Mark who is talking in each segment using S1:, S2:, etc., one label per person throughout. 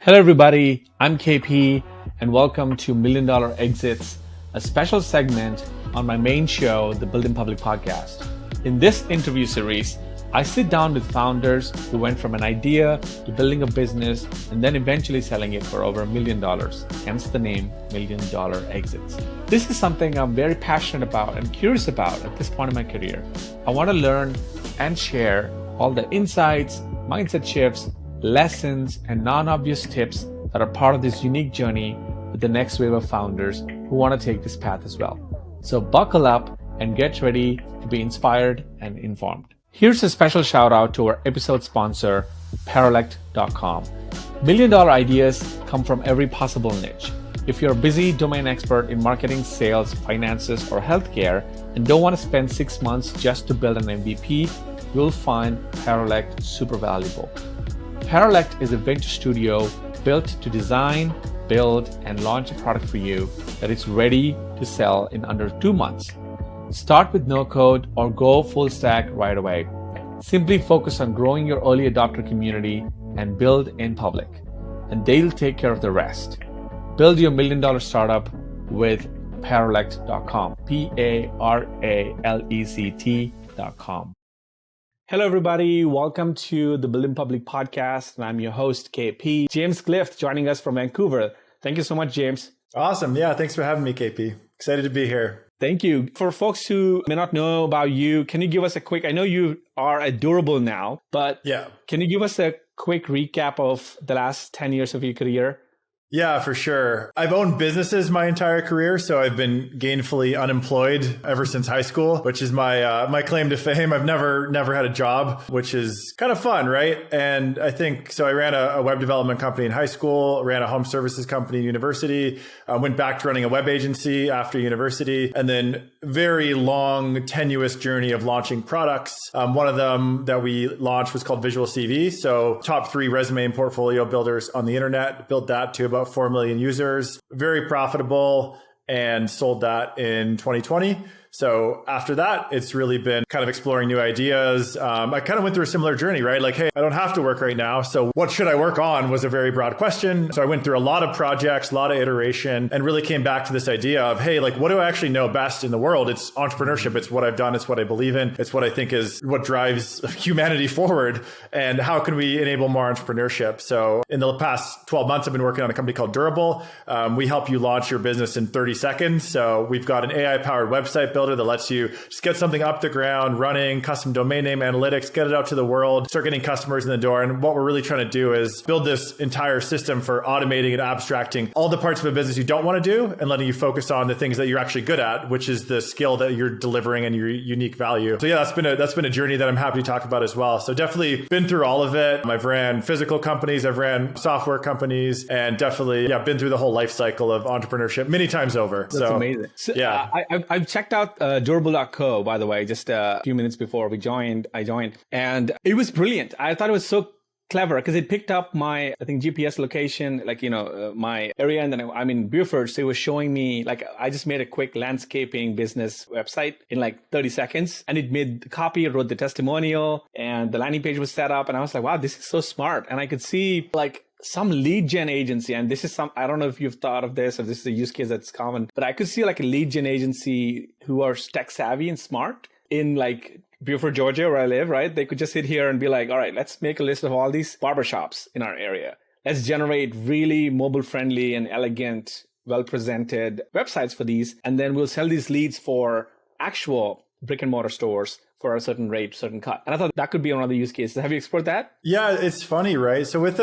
S1: Hello everybody, I'm KP and welcome to Million Dollar Exits, a special segment on my main show, the Build in Public podcast. In this interview series, I sit down with founders who went from an idea to building a business and then eventually selling it for over $1 million, hence the name Million Dollar Exits. This is something I'm very passionate about and curious about at this point in my career. I want to learn and share all the insights, mindset shifts, lessons, and non-obvious tips that are part of this unique journey with the next wave of founders who want to take this path as well. So buckle up and get ready to be inspired and informed. Here's a special shout out to our episode sponsor, Paralect.com. $1 million ideas come from every possible niche. If you're a busy domain expert in marketing, sales, finances, or healthcare and don't want to spend 6 months just to build an MVP, you'll find Paralect super valuable. Paralect is a venture studio built to design, build, and launch a product for you that is ready to sell in under 2 months. Start with no code or go full stack right away. Simply focus on growing your early adopter community and build in public, and they'll take care of the rest. Build your $1 million startup with Paralect.com, Paralect.com. Hello, everybody. Welcome to the Build in Public podcast. And I'm your host, KP. James Clift joining us from Vancouver. Thank you so much, James.
S2: Awesome. Yeah, thanks for having me, KP. Excited to be here.
S1: Thank you. For folks who may not know about you, can you give us a quick, I know you are at Durable now, but Can you give us a quick recap of the last 10 years of your career?
S2: Yeah, for sure. I've owned businesses my entire career, so I've been gainfully unemployed ever since high school, which is my claim to fame. I've never had a job, which is kind of fun, right? And I think so. I ran a web development company in high school, ran a home services company in university, went back to running a web agency after university, and then very long, tenuous journey of launching products. One of them that we launched was called VisualCV. So top 3 resume and portfolio builders on the internet. Built that to about 4 million users, very profitable, and sold that in 2020. So after that, it's really been kind of exploring new ideas. I kind of went through a similar journey, right? Like, hey, I don't have to work right now. So what should I work on was a very broad question. So I went through a lot of projects, a lot of iteration, and really came back to this idea of, hey, like, what do I actually know best in the world? It's entrepreneurship. It's what I've done. It's what I believe in. It's what I think is what drives humanity forward. And how can we enable more entrepreneurship? So in the past 12 months, I've been working on a company called Durable. We help you launch your business in 30 seconds. So we've got an AI-powered website builder that lets you just get something up the ground, running, custom domain name analytics, get it out to the world, start getting customers in the door. And what we're really trying to do is build this entire system for automating and abstracting all the parts of a business you don't want to do and letting you focus on the things that you're actually good at, which is the skill that you're delivering and your unique value. So yeah, that's been a journey that I'm happy to talk about as well. So definitely been through all of it. I've ran physical companies, I've ran software companies, and definitely been through the whole life cycle of entrepreneurship many times over.
S1: That's amazing. So, I've checked out Durableco, by the way, just a few minutes before I joined, and it was brilliant. I thought it was so clever because it picked up my, I think, GPS location, my area. And then I'm in Beaufort. So it was showing me, I just made a quick landscaping business website in 30 seconds. And it made the copy, wrote the testimonial, and the landing page was set up. And I was like, wow, this is so smart. And I could see some lead gen agency, and this is I don't know if you've thought of this, or this is a use case that's common, but I could see a lead gen agency who are tech savvy and smart in Beaufort, Georgia, where I live, right? They could just sit here and be like, all right, let's make a list of all these barbershops in our area. Let's generate really mobile friendly and elegant, well-presented websites for these. And then we'll sell these leads for actual brick and mortar stores for a certain rate, certain cut. And I thought that could be one of the use cases. Have you explored that?
S2: Yeah, it's funny, right? So with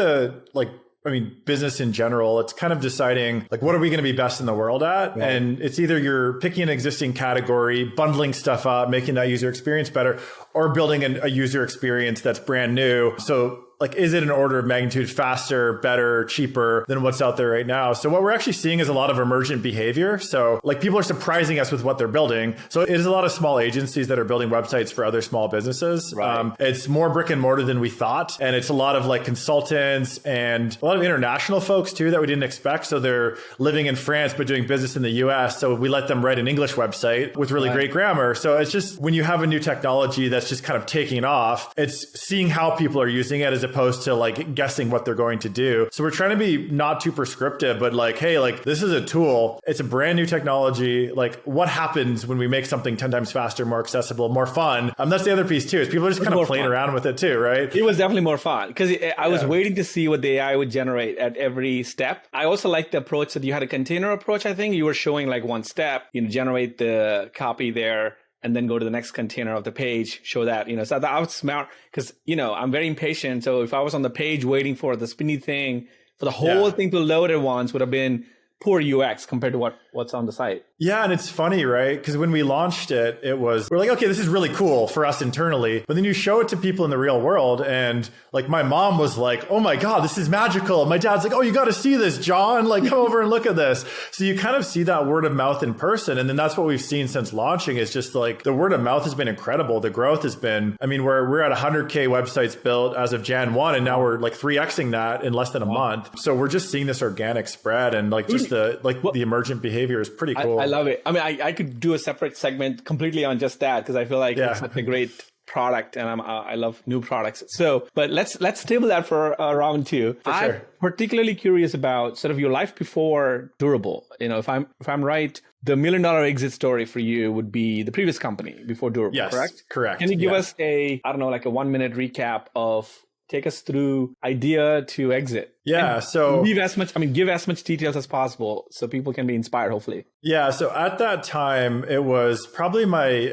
S2: business in general, it's kind of deciding what are we going to be best in the world at? Right. And it's either you're picking an existing category, bundling stuff up, making that user experience better, or building a user experience that's brand new. So is it an order of magnitude faster, better, cheaper than what's out there right now? So what we're actually seeing is a lot of emergent behavior. So people are surprising us with what they're building. So it is a lot of small agencies that are building websites for other small businesses. Right. It's more brick and mortar than we thought. And it's a lot of consultants and a lot of international folks too that we didn't expect. So they're living in France, but doing business in the US. So we let them write an English website with really great grammar. So it's just when you have a new technology that's just kind of taking off, it's seeing how people are using it as opposed to like guessing what they're going to do. So we're trying to be not too prescriptive, but like, hey, like this is a tool. It's a brand new technology. Like what happens when we make something 10 times faster, more accessible, more fun? That's the other piece too, is people are just kind of playing around with it too, right?
S1: It was definitely more fun because I was waiting to see what the AI would generate at every step. I also liked the approach that you had a container approach. I think you were showing like one step, generate the copy there, and then go to the next container of the page, show that, so that was smart because, I'm very impatient. So if I was on the page waiting for the spinny thing, for the whole thing to load at once would have been poor UX compared to what's on the site.
S2: Yeah. And it's funny, right? Because when we launched it, we're like, okay, this is really cool for us internally. But then you show it to people in the real world. And like my mom was like, oh my God, this is magical. My dad's like, oh, you got to see this, John. Like come over and look at this. So you kind of see that word of mouth in person. And then that's what we've seen since launching is just like the word of mouth has been incredible. The growth has been, we're at 100K websites built as of Jan 1. And now we're like 3Xing that in less than a month. So we're just seeing this organic spread and like just the emergent behavior is pretty cool.
S1: I love it. I could do a separate segment completely on just that because I feel like it's such a great product and I love new products. So, but let's table that for round two. I'm particularly curious about sort of your life before Durable. If I'm right, the $1 million exit story for you would be the previous company before Durable, correct?
S2: Correct.
S1: Can you give us a 1-minute recap of take us through idea to exit?
S2: Yeah. So
S1: give as much details as possible so people can be inspired, hopefully.
S2: Yeah. So at that time, it was probably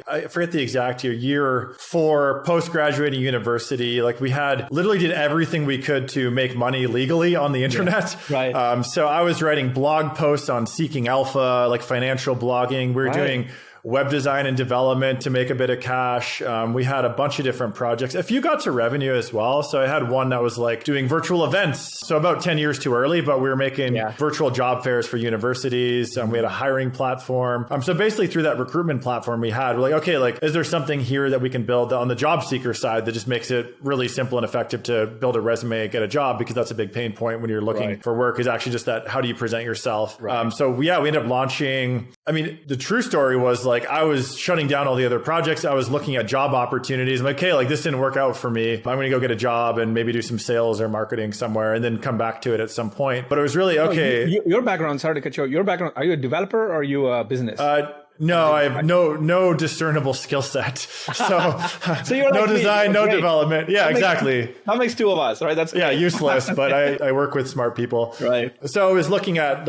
S2: I forget the exact year 4 post-graduating university. Like we literally did everything we could to make money legally on the internet.
S1: Yeah, right.
S2: So I was writing blog posts on Seeking Alpha, like financial blogging. We were doing web design and development to make a bit of cash. We had a bunch of different projects. A few got to revenue as well. So I had one that was like doing virtual events. So about 10 years too early, but we were making virtual job fairs for universities. We had a hiring platform. So basically through that recruitment platform we had, we're like, okay, like, is there something here that we can build on the job seeker side that just makes it really simple and effective to build a resume and get a job? Because that's a big pain point when you're looking for work is actually just that, how do you present yourself? So we ended up launching. The true story was like, I was shutting down all the other projects. I was looking at job opportunities. I'm like, okay, like this didn't work out for me. I'm going to go get a job and maybe do some sales or marketing somewhere and then come back to it at some point. But it was really, okay.
S1: Your background, sorry to cut you off. Your background, are you a developer or are you a business?
S2: No, I have no discernible skill set. So
S1: you're like
S2: no design, no development. Yeah, exactly.
S1: That makes two of us, right? That's great.
S2: Useless, but I work with smart people.
S1: Right.
S2: So I was looking at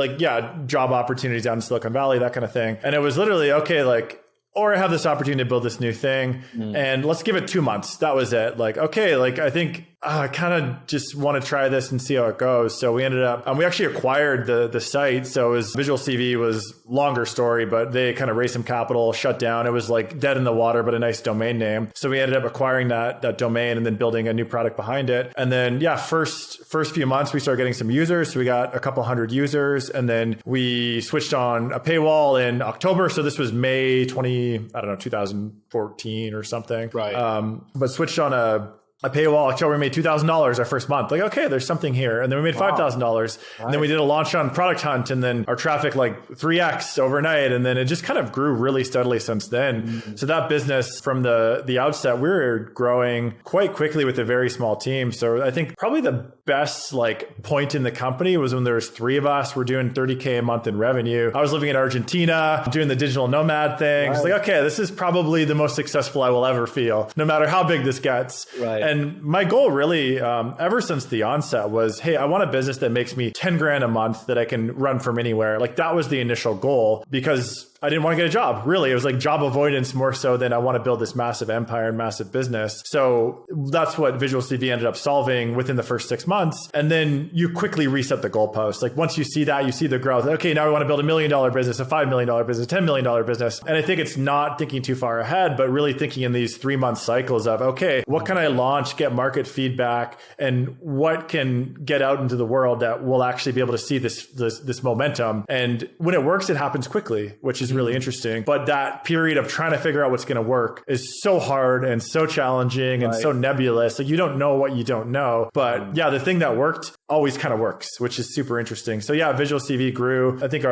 S2: job opportunities down in Silicon Valley, that kind of thing. And it was literally, okay, like, or I have this opportunity to build this new thing and let's give it 2 months. That was it. Like, okay, like I think I kind of just want to try this and see how it goes. So we ended up, we actually acquired the site. So it was VisualCV was longer story, but they kind of raised some capital, shut down. It was like dead in the water, but a nice domain name. So we ended up acquiring that domain and then building a new product behind it. And then, first few months, we started getting some users. So we got a couple hundred users and then we switched on a paywall in October. So this was May 2014 or something.
S1: Right.
S2: But switched on a paywall. October, we made $2,000 our first month. Like, okay, there's something here. And then we made $5,000. And then we did a launch on Product Hunt and then our traffic like 3x overnight. And then it just kind of grew really steadily since then. So that business from the outset, we were growing quite quickly with a very small team. So I think probably the best like point in the company was when there was 3 of us. We're doing 30K a month in revenue. I was living in Argentina, doing the digital nomad thing. It's like, okay, this is probably the most successful I will ever feel, no matter how big this gets. And my goal really, ever since the onset was, hey, I want a business that makes me 10 grand a month that I can run from anywhere. Like that was the initial goal because I didn't want to get a job. Really, it was like job avoidance more so than I want to build this massive empire and massive business. So that's what VisualCV ended up solving within the first 6 months. And then you quickly reset the goalpost. Like once you see that, you see the growth. Okay, now we want to build $1 million business, a $5 million business, $10 million business. And I think it's not thinking too far ahead, but really thinking in these 3-month cycles of, okay, what can I launch, get market feedback, and what can get out into the world that will actually be able to see this momentum. And when it works, it happens quickly, which is is really interesting. But that period of trying to figure out what's going to work is so hard and so challenging and so nebulous. Like you don't know what you don't know. But yeah, the thing that worked always kind of works, which is super interesting. So yeah, VisualCV grew. I think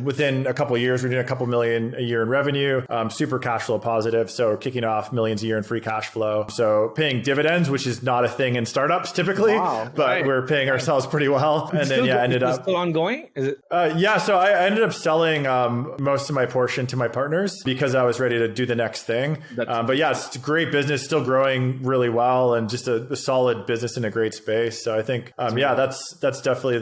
S2: within a couple of years, we're doing a couple million a year in revenue, super cash flow positive. So kicking off millions a year in free cash flow. So paying dividends, which is not a thing in startups typically, but we're paying ourselves pretty well. And then ended up
S1: still ongoing. Is it?
S2: So I ended up selling most of my portion to my partners because I was ready to do the next thing. But yeah, it's a great business, still growing really well, and just a solid business in a great space. So I think, that's definitely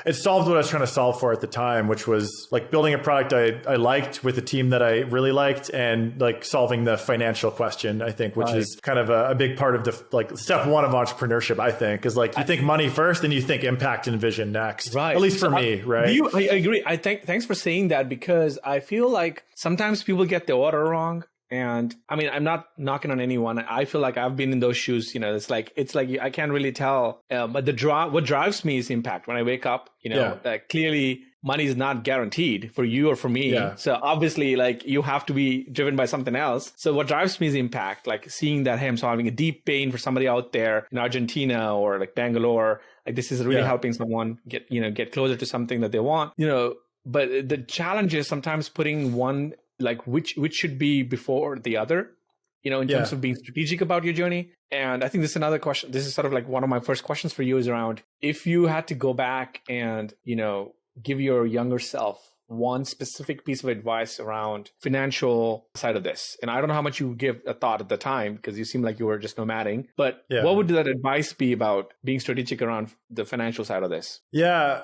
S2: it solved what I was trying to solve for at the time, which was like building a product I liked with a team that I really liked, and like solving the financial question, I think, which is kind of a big part of the step one of entrepreneurship, I think, is like you think money first, then you think impact and vision next. Right. At least for me, right?
S1: I agree. Thanks for saying that, because I feel like sometimes people get the order wrong. And I mean, I'm not knocking on anyone. I feel like I've been in those shoes. It's like I can't really tell. But what drives me is impact. When I wake up, that clearly money is not guaranteed for you or for me. Yeah. So obviously, like you have to be driven by something else. So what drives me is impact. Like seeing that, hey, I'm solving a deep pain for somebody out there in Argentina or like Bangalore. Like this is really helping someone get closer to something that they want. But the challenge is sometimes putting one, like which should be before the other, in terms of being strategic about your journey. And I think this is another question. This is sort of like one of my first questions for you is around if you had to go back and, give your younger self one specific piece of advice around financial side of this. And I don't know how much you give a thought at the time, because you seem like you were just nomading, but what would that advice be about being strategic around the financial side of this?
S2: Yeah.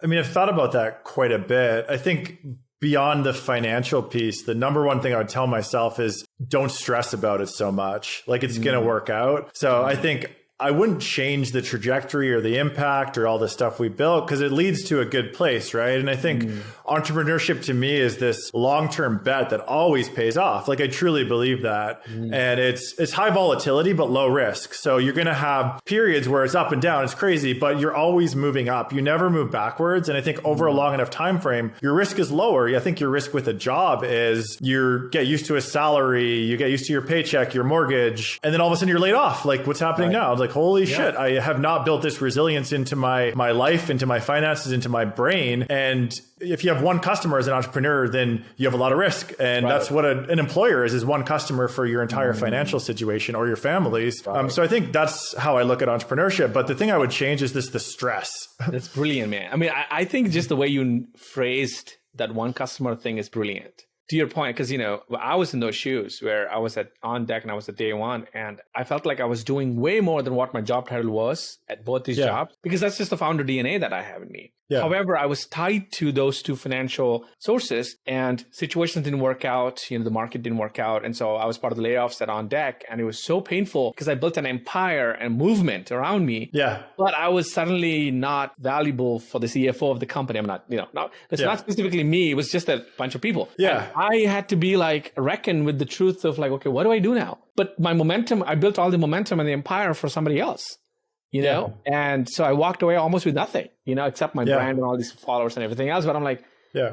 S2: I mean, I've thought about that quite a bit. I think beyond the financial piece, the number one thing I would tell myself is don't stress about it so much. Like it's going to work out. So I think I wouldn't change the trajectory or the impact or all the stuff we built, because it leads to a good place, right? And I think entrepreneurship to me is this long-term bet that always pays off. Like I truly believe that. And it's high volatility, but low risk. So you're going to have periods where it's up and down. It's crazy, but you're always moving up. You never move backwards. And I think over a long enough time frame, your risk is lower. I think your risk with a job is you get used to a salary, you get used to your paycheck, your mortgage, and then all of a sudden you're laid off. Like what's happening now? It's like, holy shit, I have not built this resilience into my life, into my finances, into my brain. And if you have one customer as an entrepreneur, then you have a lot of risk. And that's what an employer is one customer for your entire financial situation or your family's. So I think that's how I look at entrepreneurship. But the thing I would change is the stress. That's
S1: brilliant, man. I mean, I think just the way you phrased that one customer thing is brilliant. To your point, because, I was in those shoes where I was at OnDeck and I was at day one, and I felt like I was doing way more than what my job title was at both these jobs, because that's just the founder DNA that I have in me. Yeah. However, I was tied to those two financial sources, and situations didn't work out. The market didn't work out. And so I was part of the layoffs at OnDeck, and it was so painful because I built an empire and movement around me. Yeah. But I was suddenly not valuable for the CFO of the company. I'm not, it's not specifically me. It was just a bunch of people. Yeah. And I had to be like, reckon with the truth of like, okay, what do I do now? But my momentum, I built all the momentum and the empire for somebody else. And so I walked away almost with nothing, except my brand and all these followers and everything else. But I'm like,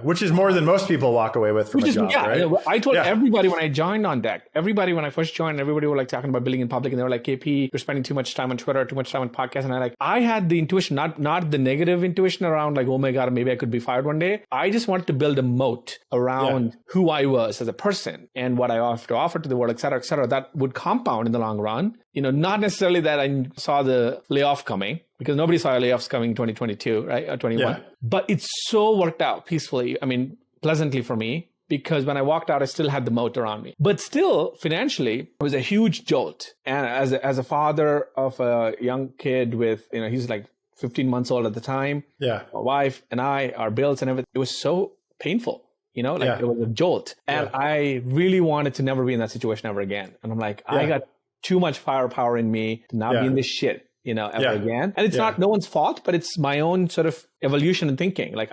S2: which is more than most people walk away with from a job, right?
S1: I told everybody when I joined OnDeck, everybody when I first joined, everybody were like talking about building in public, and they were like, KP, you're spending too much time on Twitter, too much time on podcasts. And I had the intuition, not the negative intuition around like, oh my God, maybe I could be fired one day. I just wanted to build a moat around who I was as a person and what I have to offer to the world, et cetera, that would compound in the long run. Not necessarily that I saw the layoff coming, because nobody saw layoffs coming in 2022, right? Or 21. Yeah. But it so worked out peacefully. I mean, pleasantly for me, because when I walked out, I still had the moat around me. But still, financially, it was a huge jolt. And as a father of a young kid with, he's like 15 months old at the time. Yeah. My wife and I, our bills and everything, it was so painful. It was a jolt. And I really wanted to never be in that situation ever again. And I'm like, I got too much firepower in me to not be in this shit, ever again. And it's not no one's fault, but it's my own sort of evolution in thinking. Like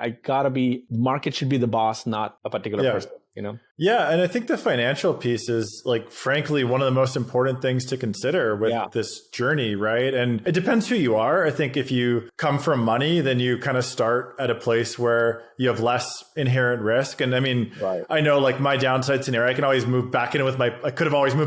S1: market should be the boss, not a particular person,
S2: Yeah. And I think the financial piece is like, frankly, one of the most important things to consider with this journey, right? And it depends who you are. I think if you come from money, then you kind of start at a place where you have less inherent risk. And I mean, I know like my downside scenario, I could have always moved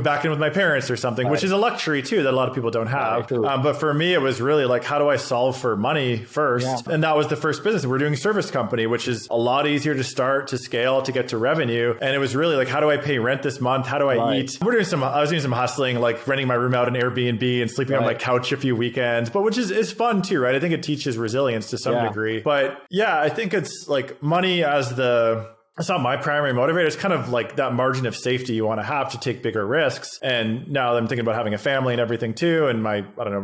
S2: back in with my parents or something, which is a luxury too, that a lot of people don't have. But for me, it was really like, how do I solve for money first? Yeah. And that was the first business. We're doing service company, which is a lot easier to start, to scale, to get to revenue. And it was really like, how do I pay rent this month? How do I eat? I was doing some hustling, like renting my room out in Airbnb and sleeping on my couch a few weekends, but which is fun too, right? I think it teaches resilience to some degree. But yeah, I think it's like money as it's not my primary motivator. It's kind of like that margin of safety you want to have to take bigger risks. And now I'm thinking about having a family and everything too. And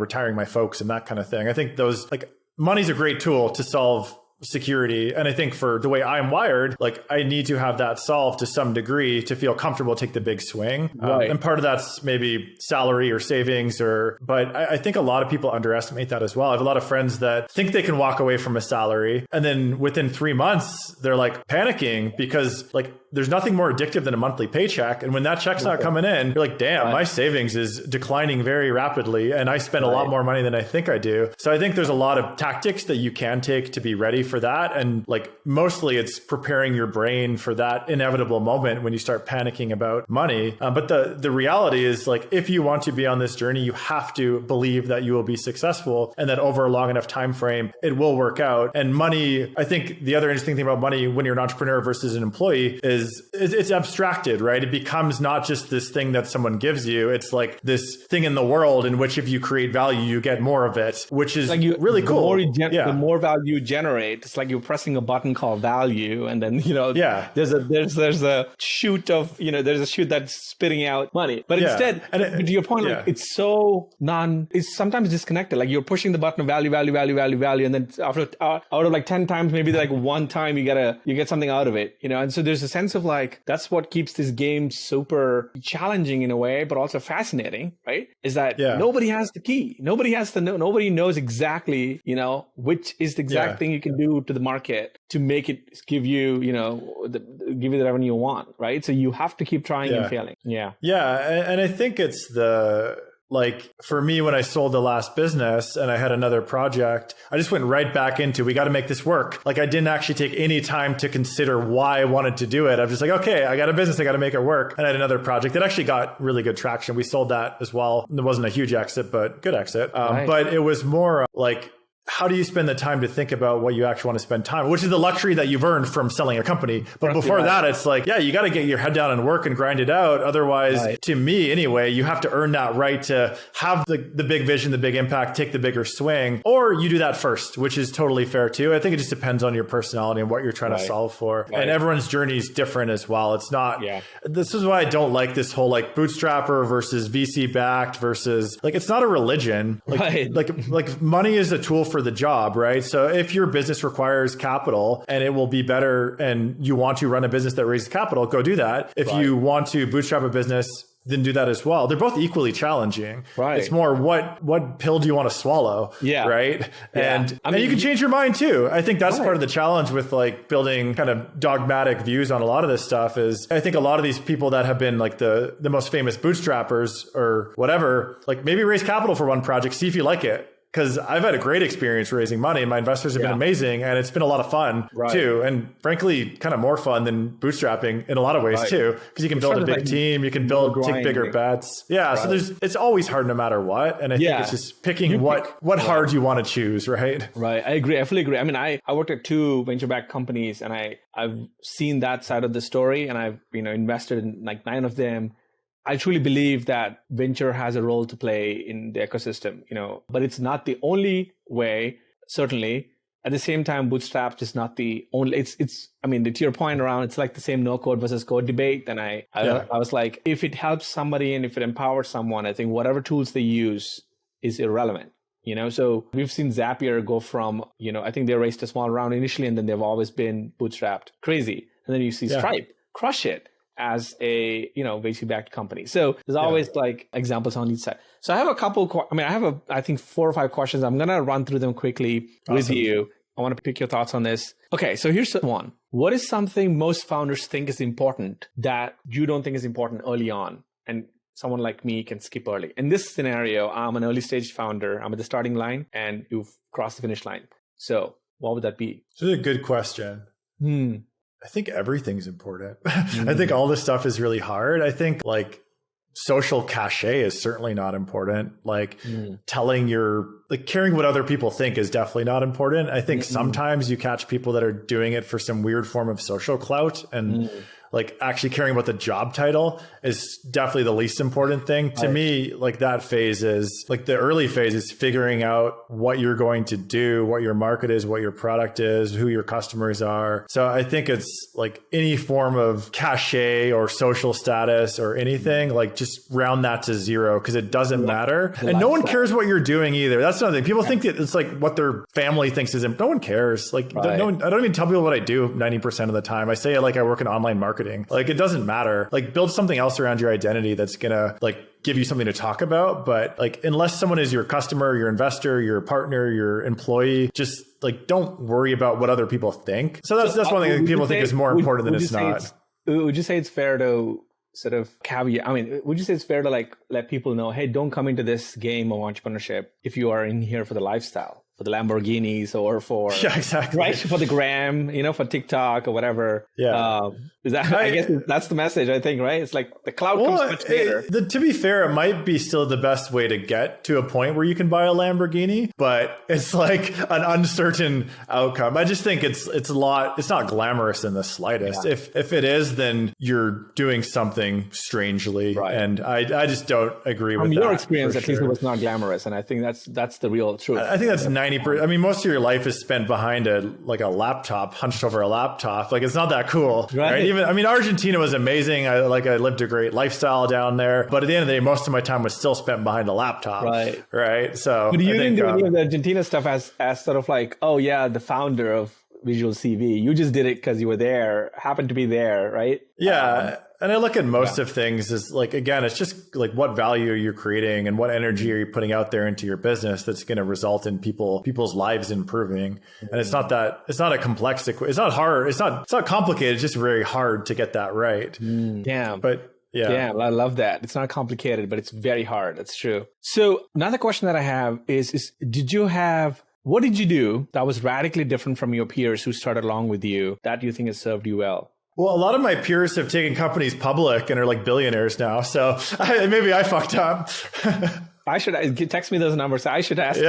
S2: retiring my folks and that kind of thing. I think those like money's a great tool to solve security. And I think for the way I'm wired, like I need to have that solved to some degree to feel comfortable to take the big swing. And part of that's maybe salary or savings but I think a lot of people underestimate that as well. I have a lot of friends that think they can walk away from a salary. And then within 3 months, they're like panicking because like there's nothing more addictive than a monthly paycheck. And when that check's not coming in, you're like, damn, my savings is declining very rapidly. And I spend a lot more money than I think I do. So I think there's a lot of tactics that you can take to be ready for that. And like mostly it's preparing your brain for that inevitable moment when you start panicking about money. But the reality is like, if you want to be on this journey, you have to believe that you will be successful and that over a long enough time frame, it will work out. And money, I think the other interesting thing about money when you're an entrepreneur versus an employee is it's abstracted, right? It becomes not just this thing that someone gives you. It's like this thing in the world in which if you create value, you get more of it, which is like really cool.
S1: The more value you generate, it's like you're pressing a button called value. And then, there's a shoot of, there's a shoot that's spitting out money. But instead, to your point, like, it's so it's sometimes disconnected. Like you're pushing the button of value. And then after out of like 10 times, maybe like one time you get something out of it, And so there's a sense of like, that's what keeps this game super challenging in a way, but also fascinating, right? Is that nobody has the key. Nobody has to know. Nobody knows exactly, which is the exact thing you can do to the market to make it give you, give you the revenue you want, right? So you have to keep trying and failing. Yeah.
S2: Yeah. And I think it's like for me, when I sold the last business and I had another project, I just went right back into, we got to make this work. Like I didn't actually take any time to consider why I wanted to do it. I'm just like, okay, I got a business, I got to make it work. And I had another project that actually got really good traction. We sold that as well. It wasn't a huge exit, but good exit. But it was more like, how do you spend the time to think about what you actually want to spend time, which is the luxury that you've earned from selling a company. But before that, it's like, you got to get your head down and work and grind it out. Otherwise, to me anyway, you have to earn that right to have the big vision, the big impact, take the bigger swing, or you do that first, which is totally fair too. I think it just depends on your personality and what you're trying to solve for. And everyone's journey is different as well. It's not, this is why I don't like this whole like bootstrapper versus VC backed versus like, it's not a religion. Like money is a tool for the job, right? So if your business requires capital and it will be better and you want to run a business that raises capital, go do that. If you want to bootstrap a business, then do that as well. They're both equally challenging. Right. It's more what pill do you want to swallow? Yeah. Right. Yeah. And you can change your mind too. I think that's part of the challenge with like building kind of dogmatic views on a lot of this stuff is I think a lot of these people that have been like the most famous bootstrappers or whatever, like maybe raise capital for one project, see if you like it. Because I've had a great experience raising money. My investors have been amazing and it's been a lot of fun too. And frankly, kind of more fun than bootstrapping in a lot of ways too. Because you can build a big team, you can take bigger bets. Yeah. So it's always hard no matter what. And I think it's just picking what hard you want to choose, right? Right.
S1: I agree. I fully agree. I mean, I worked at 2 venture-backed companies and I've seen that side of the story and I've invested in like 9 of them. I truly believe that venture has a role to play in the ecosystem, but it's not the only way, certainly. At the same time, bootstrap is not the only, to your point around, it's like the same no code versus code debate. And I was like, if it helps somebody and if it empowers someone, I think whatever tools they use is irrelevant. So we've seen Zapier go from, I think they raised a small round initially and then they've always been bootstrapped. Crazy. And then you see Stripe crush it as a, VC-backed company. So there's always like examples on each side. So I have a couple, I think 4 or 5 questions. I'm going to run through them quickly with you. I want to pick your thoughts on this. Okay. So here's one. what is something most founders think is important that you don't think is important early on? And someone like me can skip early. In this scenario, I'm an early stage founder. I'm at the starting line and you've crossed the finish line. So what would that be?
S2: This is a good question. I think everything's important. I think all this stuff is really hard. I think like social cachet is certainly not important. Like caring what other people think is definitely not important. I think sometimes you catch people that are doing it for some weird form of social clout, and like actually caring about the job title is definitely the least important thing. To me, like that phase is like the early phase is figuring out what you're going to do, what your market is, what your product is, who your customers are. So I think it's like any form of cachet or social status or anything, like just round that to zero because it doesn't matter. And no one cares what you're doing either. That's another thing. People think that it's like what their family thinks is, no one cares. Like no one, I don't even tell people what I do 90% of the time. I say it like I work in online marketing. Like it doesn't matter. Like build something else around your identity that's gonna like give you something to talk about. But like unless someone is your customer, your investor, your partner, your employee, just like don't worry about what other people think. So that's one thing that people think is more important than it's not.
S1: Would you say it's fair to sort of caveat? I mean, would you say it's fair to like let people know, hey, don't come into this game of entrepreneurship if you are in here for the lifestyle, for the Lamborghinis or for right, for the gram, for TikTok or whatever. Is that I guess that's the message, I think, right? It's like the cloud comes much later.
S2: To be fair, it might be still the best way to get to a point where you can buy a Lamborghini, but it's like an uncertain outcome. I just think it's not glamorous in the slightst. Yeah. If it is, then you're doing something strangely. Right. And I just don't agree with that. From
S1: your experience, at least it was not glamorous. And I think that's the real truth.
S2: I think that's 90%. I mean, most of your life is spent behind a laptop, hunched over a laptop. Like it's not that cool. Right? Argentina was amazing. I lived a great lifestyle down there. But at the end of the day, most of my time was still spent behind a laptop. Right. So
S1: but you didn't do any of the Argentina stuff as sort of like, oh yeah, the founder of VisualCV. You just did it because you were there, happened to be there, right?
S2: Yeah. And I look at most of things as like, again, it's just like what value you're creating and what energy are you putting out there into your business that's going to result in people's lives improving. And it's not a complex, it's not hard. It's not complicated. It's just very hard to get that right.
S1: Damn.
S2: But yeah,
S1: I love that. It's not complicated, but it's very hard. That's true. So another question that I have is what did you do that was radically different from your peers who started along with you that you think has served you well?
S2: Well, a lot of my peers have taken companies public and are like billionaires now. So maybe I fucked up.
S1: I should text me those numbers. I should ask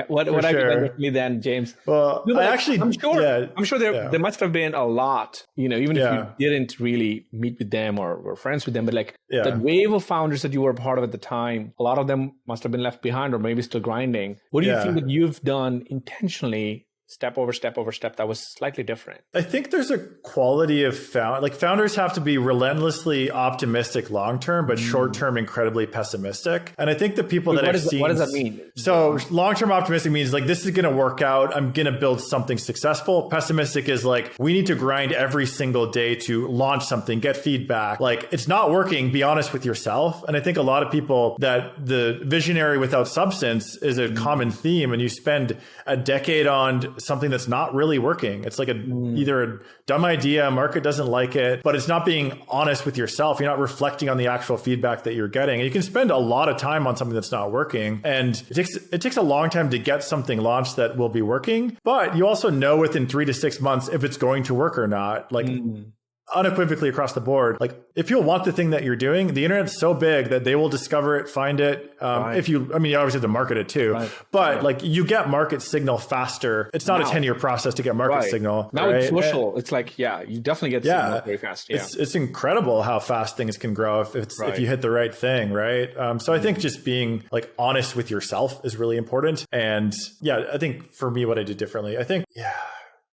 S1: what I could do with me then, James.
S2: Well, I'm
S1: sure there must have been a lot, even if you didn't really meet with them or were friends with them, but like the wave of founders that you were a part of at the time, a lot of them must have been left behind or maybe still grinding. What do you think that you've done intentionally step over step that was slightly different?
S2: I think there's a quality of founders have to be relentlessly optimistic long-term, but short-term incredibly pessimistic. And I think the people that I've seen...
S1: What does that mean?
S2: So long-term optimistic means like, this is going to work out. I'm going to build something successful. Pessimistic is like, we need to grind every single day to launch something, get feedback. Like, it's not working. Be honest with yourself. And I think a lot of people that the visionary without substance is a common theme, and you spend a decade on something that's not really working. It's like either a dumb idea, market doesn't like it, but it's not being honest with yourself. You're not reflecting on the actual feedback that you're getting. And you can spend a lot of time on something that's not working. And it takes a long time to get something launched that will be working, but you also know within 3 to 6 months if it's going to work or not. Like unequivocally across the board. Like if people want the thing that you're doing, the internet's so big that they will discover it, find it. You obviously have to market it too, but like you get market signal faster. It's not a 10-year process to get market signal.
S1: Now it's social. It's like, you definitely get signal very fast. Yeah.
S2: It's incredible how fast things can grow if you hit the right thing. Right. So I think just being like honest with yourself is really important. And I think for me, what I did differently,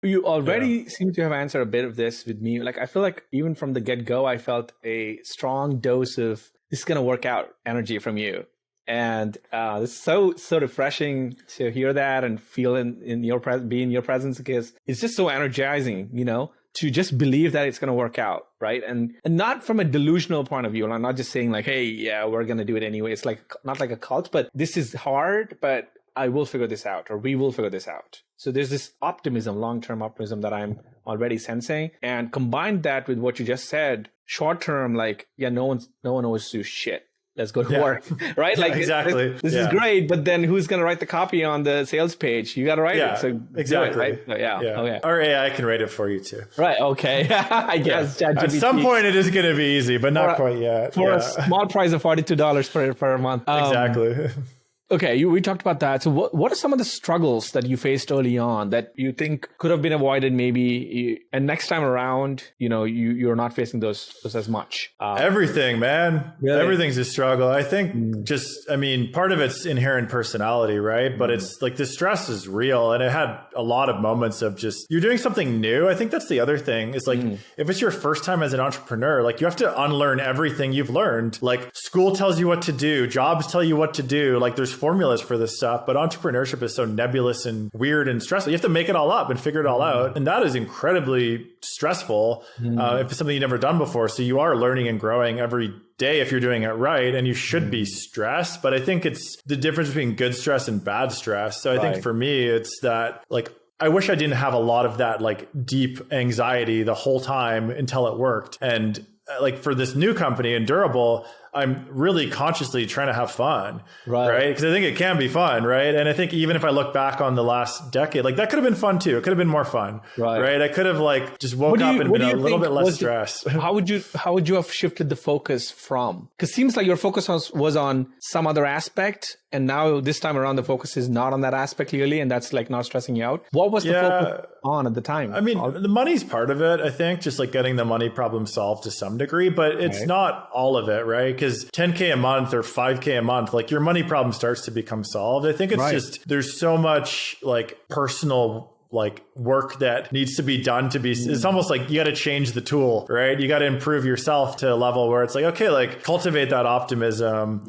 S1: you already seem to have answered a bit of this with me. Like, I feel like even from the get-go, I felt a strong dose of this is going to work out energy from you. And it's so refreshing to hear that and feel be in your presence, because it's just so energizing, to just believe that it's going to work out. Right. And not from a delusional point of view. I'm not just saying like, hey, we're going to do it anyway. It's like not like a cult, but this is hard, but I will figure this out, or we will figure this out. So there's this optimism, long-term optimism that I'm already sensing. And combine that with what you just said, short-term, like, no one knows to do shit. Let's go to work, right?
S2: Yeah,
S1: like
S2: exactly.
S1: This is great, but then who's going to write the copy on the sales page? You got to write it. So
S2: exactly.
S1: Right? So, okay.
S2: Or AI can write it for you too.
S1: Right. Okay. I guess.
S2: At some point, it is going to be easy, but not quite yet.
S1: For a small price of $42 per month.
S2: Exactly.
S1: Okay, we talked about that. So what are some of the struggles that you faced early on that you think could have been avoided maybe, and next time around, you're not facing those as much?
S2: Everything, man.
S1: Really?
S2: Everything's a struggle. I think part of it's inherent personality, right? But it's like the stress is real. And it had a lot of moments of just, you're doing something new. I think that's the other thing. It's like, if it's your first time as an entrepreneur, like you have to unlearn everything you've learned. Like school tells you what to do, jobs tell you what to do. Like there's formulas for this stuff, but entrepreneurship is so nebulous and weird and stressful. You have to make it all up and figure it all out. And that is incredibly stressful if it's something you've never done before. So you are learning and growing every day if you're doing it right, and you should be stressed. But I think it's the difference between good stress and bad stress. So I think for me, it's that like, I wish I didn't have a lot of that like deep anxiety the whole time until it worked. And like for this new company in Durable, I'm really consciously trying to have fun, right? Because I think it can be fun, right? And I think even if I look back on the last decade, like that could have been fun too. It could have been more fun, right? I could have like just woke up and been a little bit less stressed.
S1: How would you have shifted the focus from? Because it seems like your focus was on some other aspect, and now this time around the focus is not on that aspect clearly, and that's like not stressing you out. What was the focus on at the time?
S2: I mean, the money's part of it, I think, just like getting the money problem solved to some degree, but it's not all of it, right? Because 10K a month or 5K a month, like your money problem starts to become solved. I think it's just, there's so much like personal like work that needs to be done to be, it's almost like you got to change the tool, right? You got to improve yourself to a level where it's like, okay, like cultivate that optimism.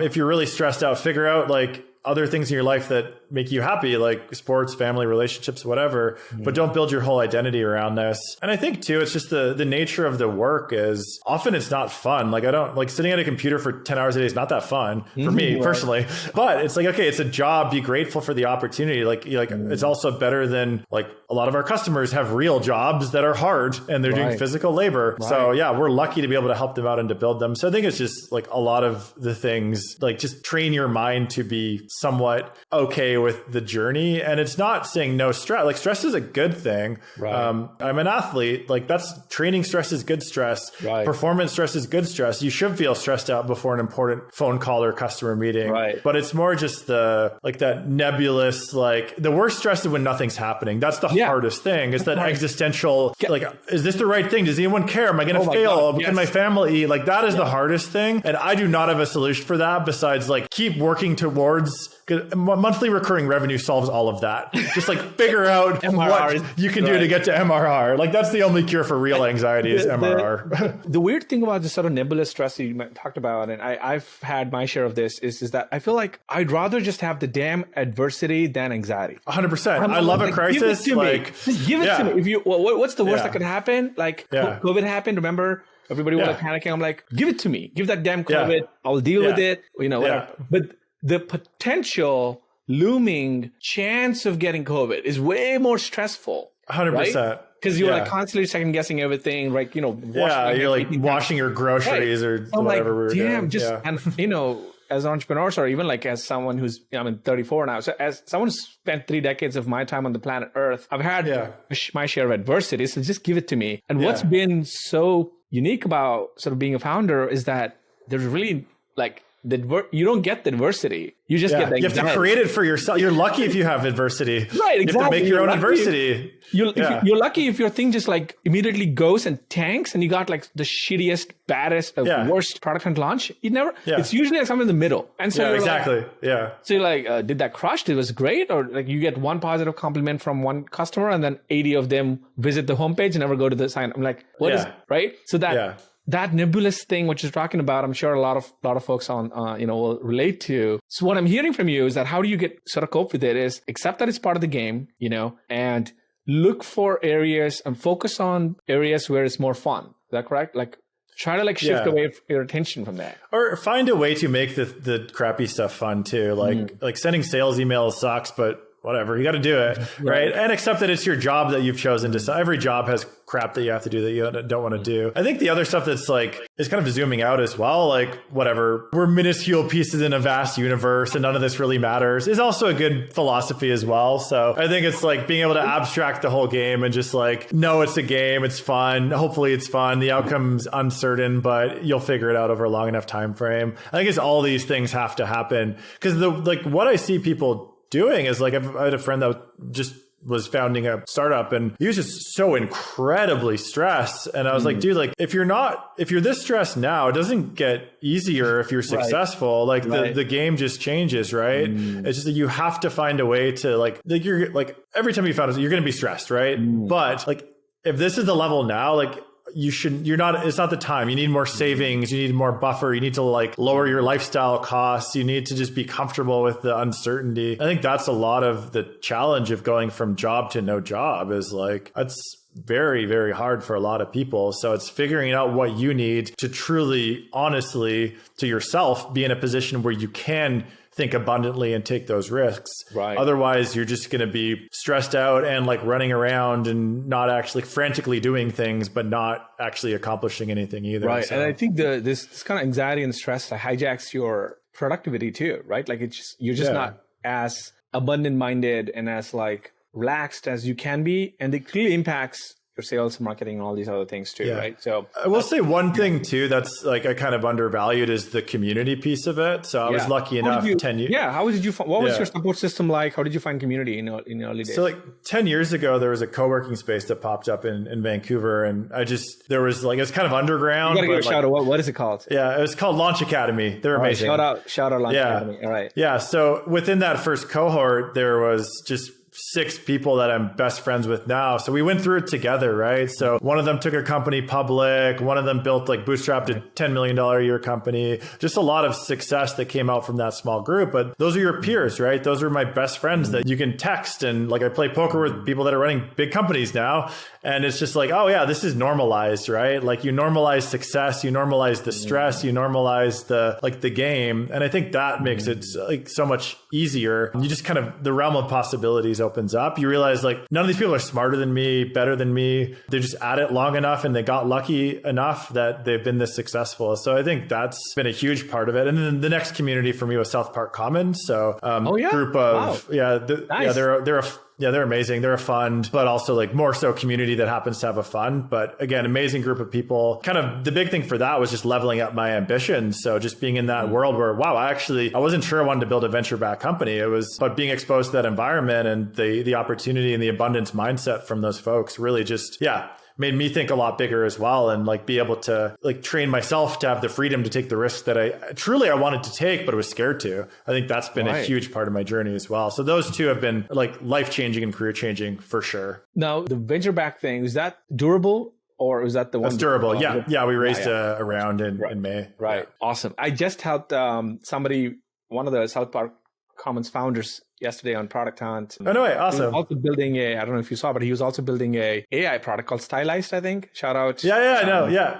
S2: If you're really stressed out, figure out like other things in your life that make you happy, like sports, family, relationships, whatever, but don't build your whole identity around this. And I think too, it's just the nature of the work is often it's not fun. Like I don't like sitting at a computer for 10 hours a day is not that fun for me personally, but it's like, okay, it's a job. Be grateful for the opportunity. Like it's also better than like a lot of our customers have real jobs that are hard and they're doing physical labor. So yeah, we're lucky to be able to help them out and to build them. So I think it's just like a lot of the things, like just train your mind to be somewhat okay with the journey. And it's not saying no stress. Like stress is a good thing. I'm an athlete. Like that's training stress is good stress. Performance stress is good stress. You should feel stressed out before an important phone call or customer meeting. But it's more just the like that nebulous, like the worst stress is when nothing's happening. That's the hardest thing. Is that existential, like, is this the right thing? Does anyone care? Am I going to fail? Can my family eat? Like that is the hardest thing. And I do not have a solution for that besides like keep working towards monthly recurring revenue solves all of that. Just like figure out what you can do to get to MRR. Like that's the only cure for real anxiety is MRR.
S1: The weird thing about this sort of nebulous stress that you talked about, and I've had my share of this, is that I feel like I'd rather just have the damn adversity than anxiety.
S2: 100%. I love a crisis.
S1: Give it to me. If you, what's the worst that could happen? Like COVID happened. Remember? Everybody was like panicking. I'm like, give it to me. Give that damn COVID. I'll deal with it. Whatever. But the potential looming chance of getting COVID is way more stressful.
S2: 100%.
S1: Because you're like constantly second guessing everything, right? You're like
S2: washing your groceries or whatever.
S1: Like, and as entrepreneurs or even like as someone who's, I'm 34 now. So as someone who's spent 3 decades of my time on the planet Earth, I've had my share of adversity. So just give it to me. And what's been so unique about sort of being a founder is that there's really like, you don't get the adversity. You just get the anxiety.
S2: You have to create it for yourself. You're lucky if you have adversity.
S1: Right, exactly.
S2: You have to make your own adversity.
S1: You're lucky if your thing just like immediately goes and tanks and you got like the shittiest, baddest, worst product and launch. It's usually like something in the middle. And so
S2: exactly.
S1: So you're like, did that crush? It was great. Or like you get one positive compliment from one customer and then 80 of them visit the homepage and never go to the sign. I'm like, what is, right? So that nebulous thing, which you're talking about, I'm sure a lot of folks on, will relate to. So what I'm hearing from you is that how do you get sort of cope with it is accept that it's part of the game, and look for areas and focus on areas where it's more fun. Is that correct? Like Try to like shift away your attention from that.
S2: Or find a way to make the crappy stuff fun too. Like sending sales emails sucks, but whatever, you got to do it, right? And accept that it's your job that you've chosen to. So every job has crap that you have to do that you don't want to do. I think the other stuff that's like is kind of zooming out as well, like whatever, we're minuscule pieces in a vast universe and none of this really matters, is also a good philosophy as well. So I think it's like being able to abstract the whole game and just like, no, it's a game, it's fun. Hopefully it's fun. The outcome's uncertain, but you'll figure it out over a long enough time frame. I think it's all these things have to happen because what I see people doing is like, I had a friend that just was founding a startup and he was just so incredibly stressed. And I was like, dude, like if you're this stressed now, it doesn't get easier if you're successful. Like the game just changes, right? It's just that you have to find a way to like you're like every time you found it, you're going to be stressed, right? But like if this is the level now, like it's not the time. You need more savings. You need more buffer. You need to like lower your lifestyle costs. You need to just be comfortable with the uncertainty. I think that's a lot of the challenge of going from job to no job is like, that's very, very hard for a lot of people. So it's figuring out what you need to truly, honestly, to yourself, be in a position where you can think abundantly and take those risks. Right. Otherwise, you're just going to be stressed out and like running around and not actually frantically doing things, but not actually accomplishing anything either.
S1: Right.
S2: So.
S1: And I think this kind of anxiety and stress hijacks your productivity too, right? Like you're just not as abundant minded and as like relaxed as you can be. And it clearly impacts your sales, marketing, and all these other things too, right? So
S2: I will say one thing too that's like I kind of undervalued is the community piece of it. So I was lucky enough 10 years.
S1: Yeah, how did you find, what was your support system like? How did you find community in the early days?
S2: So like 10 years ago, there was a co-working space that popped up in Vancouver, and there was like, it's kind of underground.
S1: You gotta give a shout out. What is it called?
S2: Yeah, it was called Launch Academy. They're amazing.
S1: Shout out Launch Academy. All right.
S2: Yeah. So within that first cohort, there was just 6 people that I'm best friends with now. So we went through it together, right? So one of them took a company public. One of them built like bootstrapped a $10 million a year company. Just a lot of success that came out from that small group. But those are your peers, right? Those are my best friends that you can text. And like I play poker with people that are running big companies now. And it's just like, oh yeah, this is normalized, right? Like you normalize success, you normalize the stress, you normalize the game. And I think that makes it like so much easier. You just kind of, the realm of possibilities opens up. You realize like none of these people are smarter than me, better than me. They're just at it long enough and they got lucky enough that they've been this successful. So I think that's been a huge part of it. And then the next community for me was South Park Commons. So group of,
S1: nice.
S2: they're amazing. They're a fund, but also like more so community that happens to have a fund. But again, amazing group of people. Kind of the big thing for that was just leveling up my ambitions. So just being in that world where, wow, I wasn't sure I wanted to build a venture-backed company. But being exposed to that environment and the opportunity and the abundance mindset from those folks really just, made me think a lot bigger as well, and like be able to like train myself to have the freedom to take the risks that I wanted to take, but was scared to. I think that's been a huge part of my journey as well. So those two have been like life-changing and career-changing for sure.
S1: Now, the venture-backed thing, is that durable? Or is that the one?
S2: That's durable. Yeah. We raised a round in May.
S1: Right. Yeah. Awesome. I just helped one of the South Park Commons founders yesterday on Product Hunt.
S2: Oh, no way. Awesome.
S1: He was also building I don't know if you saw, but he was also building a AI product called Stylized, I think. Shout out.
S2: Yeah, I know. Yeah.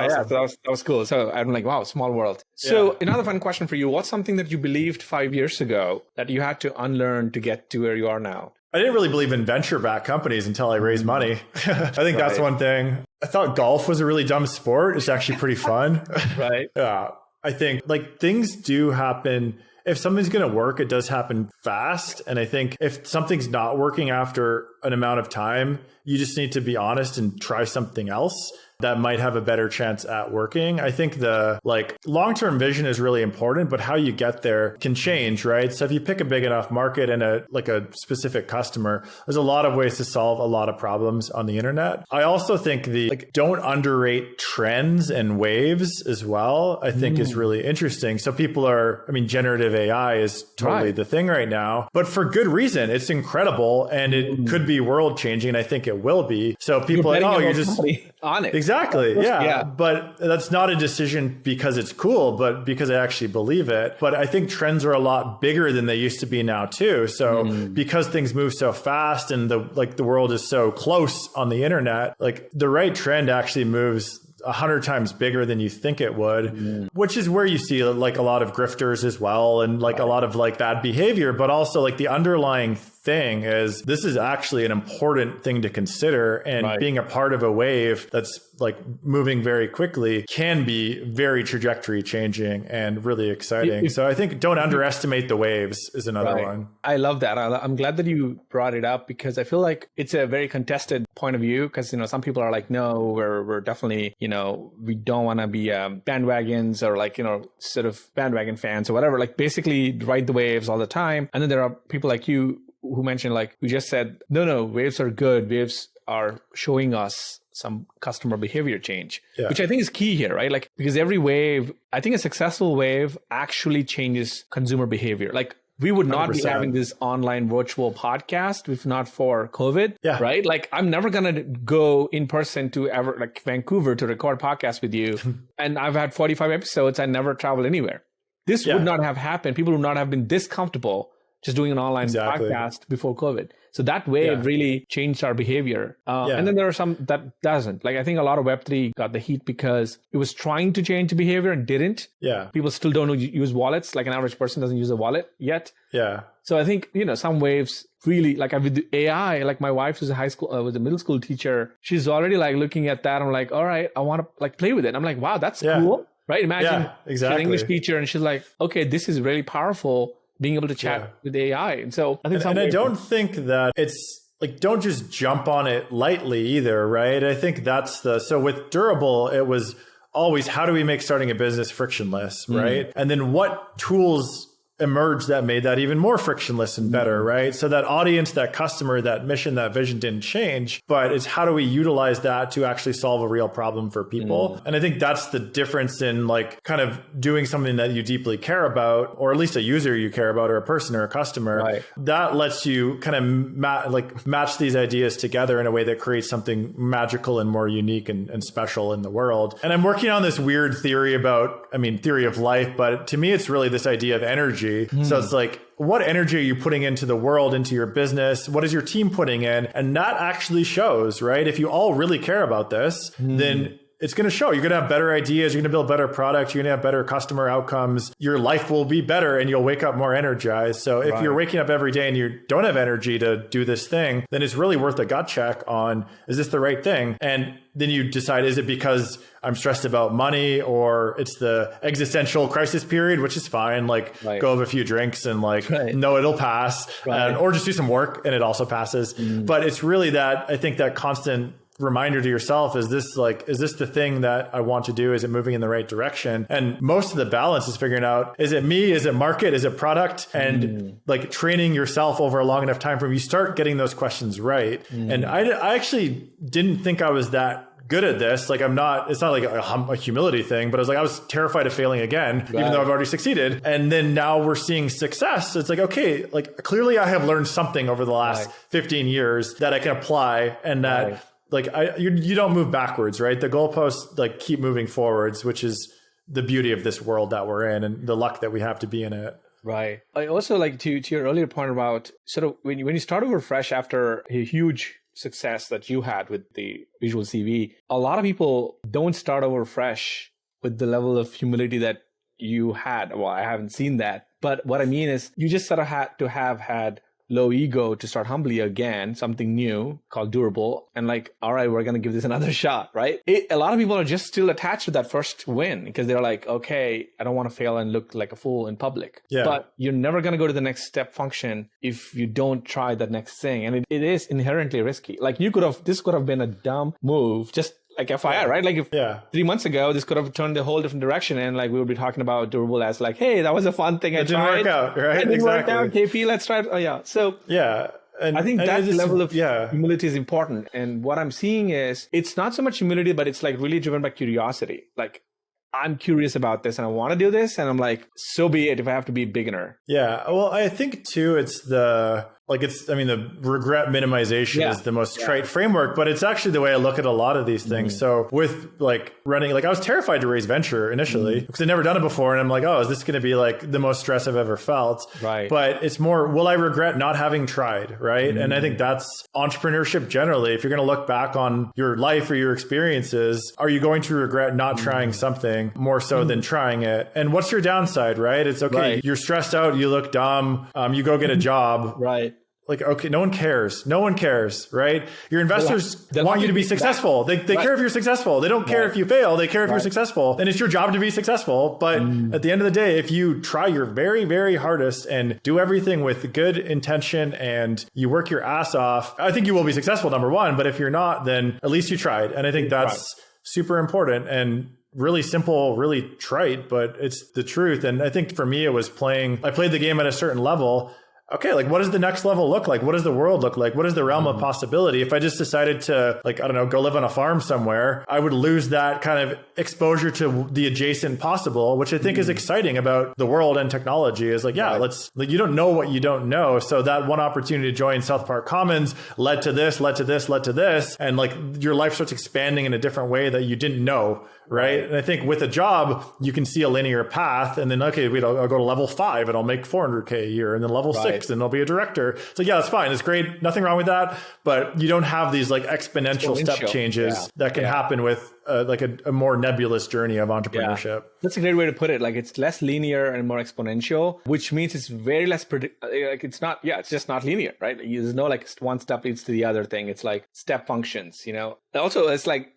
S1: Awesome. So that was cool. So I'm like, wow, small world. So another fun question for you. What's something that you believed 5 years ago that you had to unlearn to get to where you are now?
S2: I didn't really believe in venture-backed companies until I raised money. I think that's one thing. I thought golf was a really dumb sport. It's actually pretty fun.
S1: Right.
S2: Yeah. I think like things do happen. If something's going to work, it does happen fast. And I think if something's not working after an amount of time, you just need to be honest and try something else that might have a better chance at working. I think the like long-term vision is really important, but how you get there can change, right? So if you pick a big enough market and a specific customer, there's a lot of ways to solve a lot of problems on the internet. I also think don't underrate trends and waves as well, I think is really interesting. So generative AI is totally the thing right now, but for good reason. It's incredible and it could be world changing. I think it will be. So people you're just
S1: on it.
S2: Exactly. Yeah. But that's not a decision because it's cool, but because I actually believe it. But I think trends are a lot bigger than they used to be now too. So because things move so fast and the world is so close on the internet, like the right trend actually moves 100 times bigger than you think it would, which is where you see like a lot of grifters as well, and like a lot of like bad behavior, but also like the underlying thing is this is actually an important thing to consider, and being a part of a wave that's like moving very quickly can be very trajectory changing and really exciting. So I think don't underestimate the waves is another one.
S1: I love that. I'm glad that you brought it up, because I feel like it's a very contested point of view, because, you know, some people are like, no, we're definitely, you know, we don't want to be bandwagons or like, you know, sort of bandwagon fans or whatever, like basically ride the waves all the time. And then there are people like you who mentioned, like, we just said, no, waves are good. Waves are showing us some customer behavior change, which I think is key here, right? Like, because every wave, I think a successful wave actually changes consumer behavior. Like, we would not 100%. Be having this online virtual podcast if not for COVID, right? Like, I'm never going to go in person to ever like Vancouver to record podcasts with you. And I've had 45 episodes. I never traveled anywhere. This would not have happened. People would not have been this comfortable just doing an online podcast before COVID. So that wave really changed our behavior. And then there are some that doesn't. Like, I think a lot of Web3 got the heat because it was trying to change the behavior and didn't. People still don't use wallets. Like, an average person doesn't use a wallet yet. So I think, you know, some waves really, like with the AI, like my wife who's a was a middle school teacher. She's already like looking at that. I'm like, all right, I want to like play with it. I'm like, wow, that's cool. Right? Imagine she's an English teacher and she's like, okay, this is really powerful, being able to chat with AI. And so I think
S2: I don't think that it's like, don't just jump on it lightly either, right? I think that's so with Durable, it was always, how do we make starting a business frictionless, right? And then what tools emerged that made that even more frictionless and better, right? So that audience, that customer, that mission, that vision didn't change, but it's how do we utilize that to actually solve a real problem for people? And I think that's the difference in like kind of doing something that you deeply care about, or at least a user you care about, or a person or a customer. That lets you kind of match these ideas together in a way that creates something magical and more unique and special in the world. And I'm working on this weird theory theory of life, but to me, it's really this idea of energy. So it's like, what energy are you putting into the world, into your business? What is your team putting in? And that actually shows, right? If you all really care about this, then it's going to show. You're going to have better ideas. You're going to build better products. You're going to have better customer outcomes. Your life will be better and you'll wake up more energized. So if you're waking up every day and you don't have energy to do this thing, then it's really worth a gut check on, is this the right thing? And then you decide, is it because I'm stressed about money, or it's the existential crisis period, which is fine. Like go have a few drinks and like, no, it'll pass, or just do some work and it also passes. But it's really that, I think that constant reminder to yourself, is this the thing that I want to do? Is it moving in the right direction? And most of the balance is figuring out, is it me? Is it market? Is it product? And like training yourself over a long enough time frame, you start getting those questions right. And I actually didn't think I was that good at this. Like it's not like a humility thing, but I was terrified of failing again, even though I've already succeeded. And then now we're seeing success. It's like, okay, like clearly I have learned something over the last 15 years that I can apply, and that like you don't move backwards, right? The goalposts like keep moving forwards, which is the beauty of this world that we're in and the luck that we have to be in it.
S1: Right. I also like to your earlier point about sort of when you start over fresh after a huge success that you had with the VisualCV, a lot of people don't start over fresh with the level of humility that you had. Well, I haven't seen that. But what I mean is you just sort of had to have had low ego to start humbly again, something new called Durable, and like, all right, we're going to give this another shot, right? A lot of people are just still attached to that first win because they're like, okay, I don't want to fail and look like a fool in public. But you're never going to go to the next step function if you don't try that next thing. And it is inherently risky. Like this could have been a dumb move, just like FYI, right? Like if 3 months ago, this could have turned a whole different direction, and like we would be talking about Durable as like, hey, that was a fun thing. It didn't work out, right? It didn't work out. KP, let's try it. Oh yeah. So and I think that level of humility is important. And what I'm seeing is it's not so much humility, but it's like really driven by curiosity. Like, I'm curious about this and I want to do this. And I'm like, so be it if I have to be a beginner.
S2: Yeah. Well, I think too, it's the regret minimization is the most trite framework, but it's actually the way I look at a lot of these things. So with like running, like I was terrified to raise venture initially because I'd never done it before. And I'm like, oh, is this going to be like the most stress I've ever felt?
S1: Right.
S2: But it's more, will I regret not having tried? Right. And I think that's entrepreneurship generally. If you're going to look back on your life or your experiences, are you going to regret not trying something more so than trying it? And what's your downside, right? It's okay. You're stressed out. You look dumb. You go get a job.
S1: Right.
S2: Like, okay, no one cares. No one cares, right? Your investors want you to be successful. They care if you're successful. They don't care if you fail. They care if you're successful. And it's your job to be successful. But at the end of the day, if you try your very, very hardest and do everything with good intention and you work your ass off, I think you will be successful, number one. But if you're not, then at least you tried. And I think that's super important and really simple, really trite, but it's the truth. And I think for me, it was I played the game at a certain level. Okay, like what does the next level look like? What does the world look like? What is the realm of possibility? If I just decided to, like, I don't know, go live on a farm somewhere, I would lose that kind of exposure to the adjacent possible, which I think is exciting about the world and technology is like, you don't know what you don't know. So that one opportunity to join South Park Commons led to this, led to this, led to this. And like your life starts expanding in a different way that you didn't know. Right. And I think with a job, you can see a linear path and then, okay, I'll go to level 5 and I'll make $400K a year and then level 6 and I'll be a director. So yeah, it's fine. It's great. Nothing wrong with that. But you don't have these like exponential step changes that can happen with like a more nebulous journey of entrepreneurship.
S1: Yeah. That's a great way to put it. Like it's less linear and more exponential, which means it's very less it's just not linear, right? There's no like one step leads to the other thing. It's like step functions, you know. Also, it's like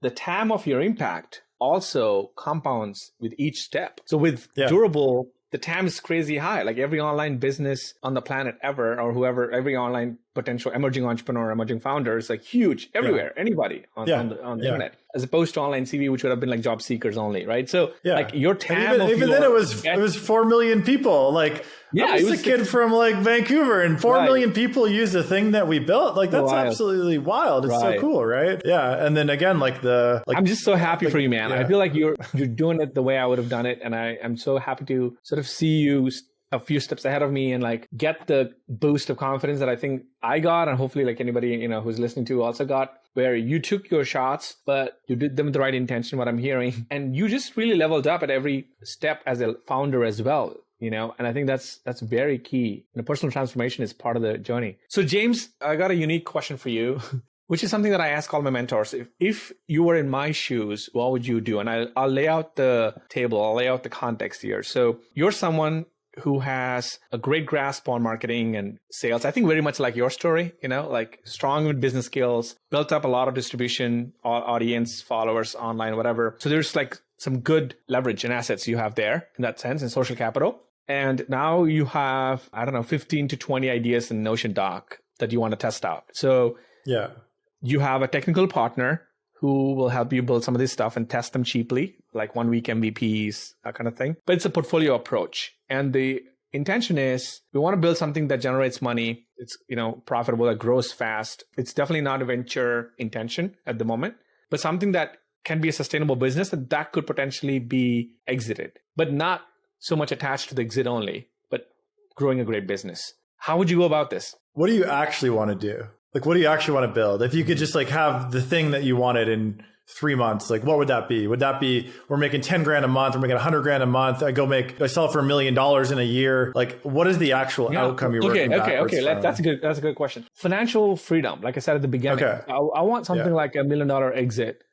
S1: the TAM of your impact also compounds with each step. So with Durable, the TAM is crazy high. Like every online business on the planet ever, or whoever, every online potential emerging entrepreneur, emerging founder is like huge everywhere, anybody on the internet, as opposed to online CV, which would have been like job seekers only, right? So like your TAM
S2: even then it was 4 million people. Like I was a kid from like Vancouver and 4 million people use the thing that we built. Like that's absolutely wild. It's so cool, right? Yeah. And then again, I'm just so happy
S1: for you, man. I feel like you're doing it the way I would have done it. And I'm so happy to sort of see you a few steps ahead of me and like get the boost of confidence that I think I got, and hopefully like anybody, you know, who's listening to also got, where you took your shots, but you did them with the right intention, what I'm hearing. And you just really leveled up at every step as a founder as well, you know, and I think that's very key. And the personal transformation is part of the journey. So James, I got a unique question for you, which is something that I ask all my mentors. If you were in my shoes, what would you do? And I'll lay out the table, I'll lay out the context here. So you're someone who has a great grasp on marketing and sales. I think very much like your story, you know, like strong with business skills, built up a lot of distribution, audience, followers, online, whatever. So there's like some good leverage and assets you have there in that sense, and social capital. And now you have, 15 to 20 ideas in Notion doc that you want to test out. So you have a technical partner who will help you build some of this stuff and test them cheaply, like 1 week MVPs, that kind of thing. But it's a portfolio approach. And the intention is we want to build something that generates money. It's, profitable, that grows fast. It's definitely not a venture intention at the moment, but something that can be a sustainable business that could potentially be exited, but not so much attached to the exit only, but growing a great business. How would you go about this?
S2: What do you actually want to do? Like, what do you actually want to build? If you could just like have the thing that you wanted in 3 months, like what would that be? Would that be, we're making 10 grand a month, we're making 100 grand a month, I sell it for $1 million in a year. Like, what is the actual outcome you're working backwards from? That's a good question. Financial freedom. Like I said at the beginning, I want something like $1 million exit,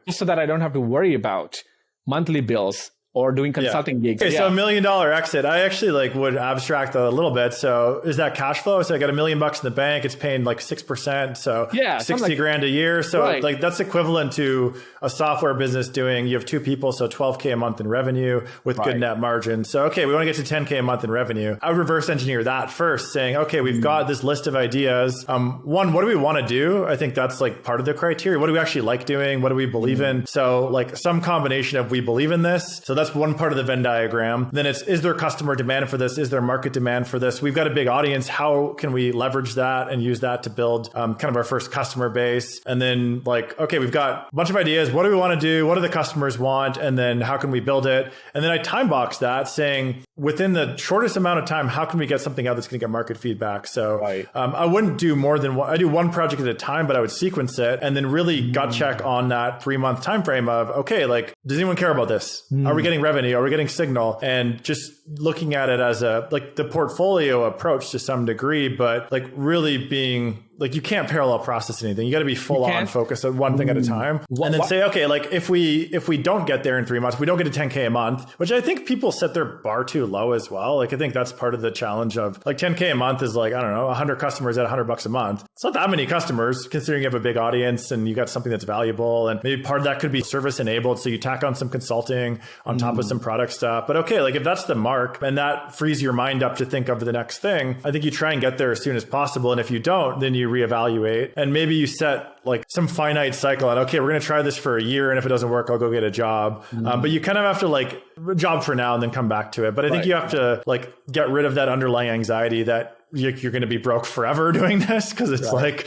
S2: just so that I don't have to worry about monthly bills or doing consulting gigs. Okay, so $1 million exit. I actually would abstract that a little bit. So is that cash flow? So I got $1 million in the bank. It's paying 6%. So 60 grand a year. So that's equivalent to a software business doing, you have 2 people. So 12K a month in revenue with good net margin. So, okay, we want to get to 10K a month in revenue. I would reverse engineer that first, saying, okay, we've got this list of ideas. One, what do we want to do? I think that's part of the criteria. What do we actually like doing? What do we believe in? So some combination of we believe in this. So that's one part of the Venn diagram. Then it's, is there customer demand for this? Is there market demand for this? We've got a big audience. How can we leverage that and use that to build kind of our first customer base? And then like, okay, we've got a bunch of ideas. What do we want to do? What do the customers want? And then how can we build it? And then I time box that saying within the shortest amount of time, how can we get something out that's going to get market feedback? So I wouldn't do more than one. I do one project at a time, but I would sequence it and then really gut check on that 3-month time frame of, okay, like, does anyone care about this? Are we getting revenue? Are we getting signal? And just looking at it as a, like the portfolio approach to some degree, but like really being like, you can't parallel process anything. You got to be full on focused on one thing at a time. And then say, okay, like if we don't get there in 3 months, we don't get to 10K a month, which I think people set their bar too low as well. Like I think that's part of the challenge of like 10K a month is like, I don't know, 100 customers at $100 a month. It's not that many customers considering you have a big audience and you got something that's valuable. And maybe part of that could be service enabled. So you tack on some consulting on top of some product stuff. But okay, like if that's the mark and that frees your mind up to think of the next thing, I think you try and get there as soon as possible. And if you don't, then you reevaluate and maybe you set like some finite cycle and okay, we're going to try this for a year. And if it doesn't work, I'll go get a job. But you kind of have to like job for now and then come back to it. But I think you have to like get rid of that underlying anxiety that you're going to be broke forever doing this because it's like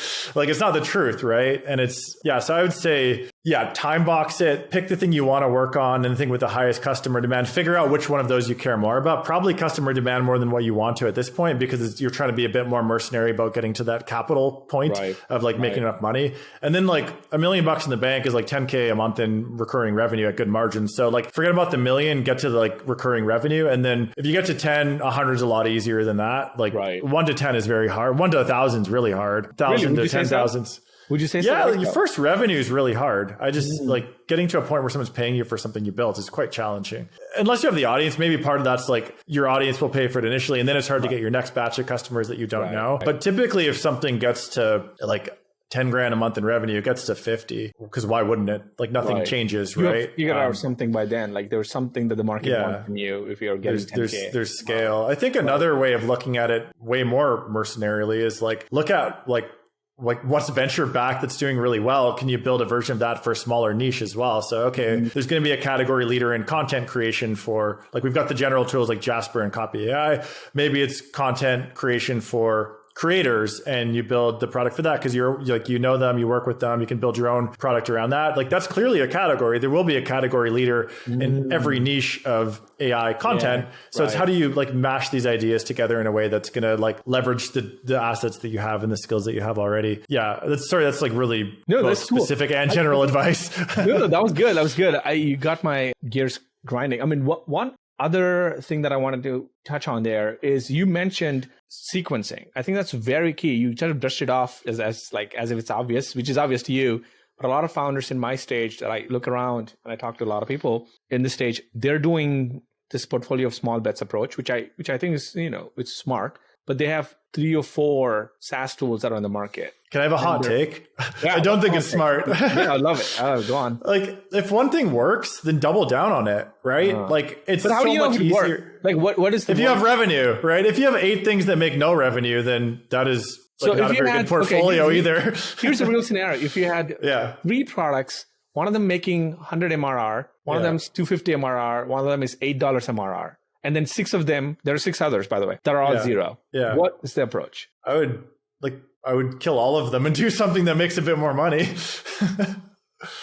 S2: it's not the truth, right? And it's, so I would say, time box it, pick the thing you want to work on and the thing with the highest customer demand, figure out which one of those you care more about, probably customer demand more than what you want to at this point, because you're trying to be a bit more mercenary about getting to that capital point of like making enough money. And then like $1 million in the bank is like 10K a month in recurring revenue at good margins. So like forget about the million, get to the like recurring revenue. And then if you get to 10, 100 is a lot easier than that. Like 1 to 10 is very hard. 1 to 1,000 is really hard. 1,000 to 10,000.
S1: Would you say so?
S2: Yeah, like your first revenue is really hard. I just like getting to a point where someone's paying you for something you built is quite challenging. Unless you have the audience, maybe part of that's like your audience will pay for it initially, and then it's hard to get your next batch of customers that you don't know. But typically if something gets to like 10 grand a month in revenue, it gets to 50, because why wouldn't it? Like nothing changes, right?
S1: You got out something by then. Like there's something that the market wants from you if you're getting 10K.
S2: There's scale. I think another way of looking at it way more mercenarily is like, look at like what's venture back that's doing really well. Can you build a version of that for a smaller niche as well? So, okay, there's going to be a category leader in content creation for like, we've got the general tools like Jasper and Copy AI. Maybe it's content creation for creators and you build the product for that because you're like, you know them, you work with them, you can build your own product around that. Like that's clearly a category. There will be a category leader in every niche of AI content. So it's how do you like mash these ideas together in a way that's going to like leverage the assets that you have and the skills that you have already. Yeah. That's like really both specific and general advice.
S1: No, that was good. That was good. You got my gears grinding. I mean, one other thing that I wanted to touch on there is you mentioned sequencing. I think that's very key. You kind of brushed it off as if it's obvious, which is obvious to you. But a lot of founders in my stage that I look around and I talk to a lot of people in this stage, they're doing this portfolio of small bets approach, which I think is, it's smart. But they have 3 or 4 SaaS tools that are on the market.
S2: Can I have a hot take? I don't think it's smart.
S1: Yeah, I love it. Go on.
S2: Like, if one thing works, then double down on it, right? Like, it's so much easier.
S1: Like, what is the
S2: if you have revenue, right? If you have 8 things that make no revenue, then that is not a very good portfolio either.
S1: Here's a real scenario. If you had 3 products, one of them making 100 MRR, one of them is 250 MRR, one of them is $8 MRR. And then 6 of them, there are 6 others, by the way, that are all 0. Yeah. What is the approach?
S2: I would kill all of them and do something that makes a bit more money.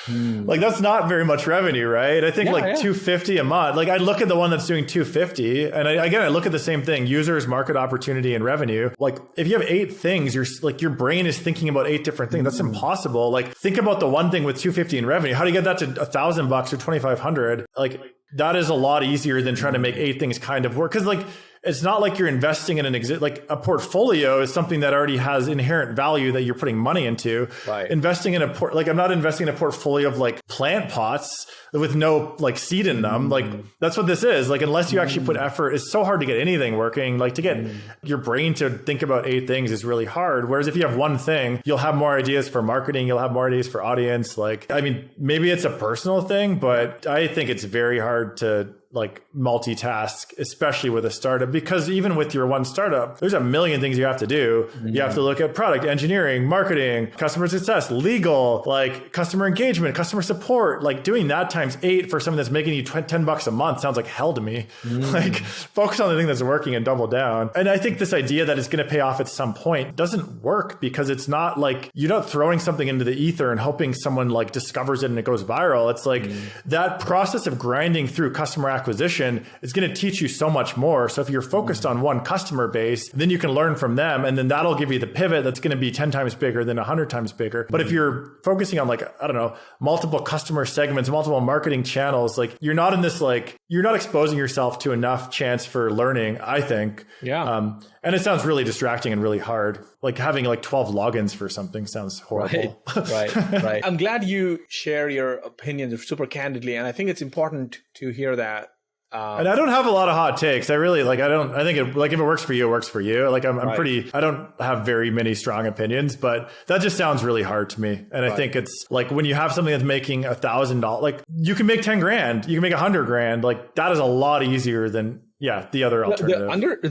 S2: Like that's not very much revenue, right? I think 250 a month. Like I look at the one that's doing 250 and I look at the same thing, users, market opportunity and revenue. Like if you have 8 things, your brain is thinking about 8 different things. That's impossible. Like think about the one thing with 250 in revenue. How do you get that to $1,000 or 2,500? Like that is a lot easier than trying to make 8 things kind of work. Cause like, it's not like you're investing in like a portfolio is something that already has inherent value that you're putting money into. Right. Investing in I'm not investing in a portfolio of like plant pots with no like seed in them. Like that's what this is. Like unless you actually put effort, it's so hard to get anything working. Like to get your brain to think about 8 things is really hard. Whereas if you have one thing, you'll have more ideas for marketing. You'll have more ideas for audience. Like, I mean, maybe it's a personal thing, but I think it's very hard to like multitask, especially with a startup, because even with your one startup, there's a million things you have to do. You have to look at product engineering, marketing, customer success, legal, like customer engagement, customer support. Like doing that times 8 for someone that's making you $10 a month sounds like hell to me. Like focus on the thing that's working and double down. And I think this idea that it's going to pay off at some point doesn't work, because it's not like you're not throwing something into the ether and hoping someone like discovers it and it goes viral. It's like that process of grinding through customer acquisition is going to teach you so much more. So if you're focused on one customer base, then you can learn from them, and then that'll give you the pivot that's going to be 10 times bigger than 100 times bigger. But if you're focusing on like, I don't know, multiple customer segments, multiple marketing channels, like you're not in this, like you're not exposing yourself to enough chance for learning, I think.
S1: Yeah.
S2: And it sounds really distracting and really hard. Like having like 12 logins for something sounds horrible.
S1: Right. I'm glad you share your opinions super candidly. And I think it's important to hear that.
S2: And I don't have a lot of hot takes. I really like, I think it, like if it works for you, it works for you. Like I'm I don't have very many strong opinions, but that just sounds really hard to me. And I think it's like when you have something that's making $1,000, like you can make 10 grand, you can make 100 grand. Like that is a lot easier than the other alternative.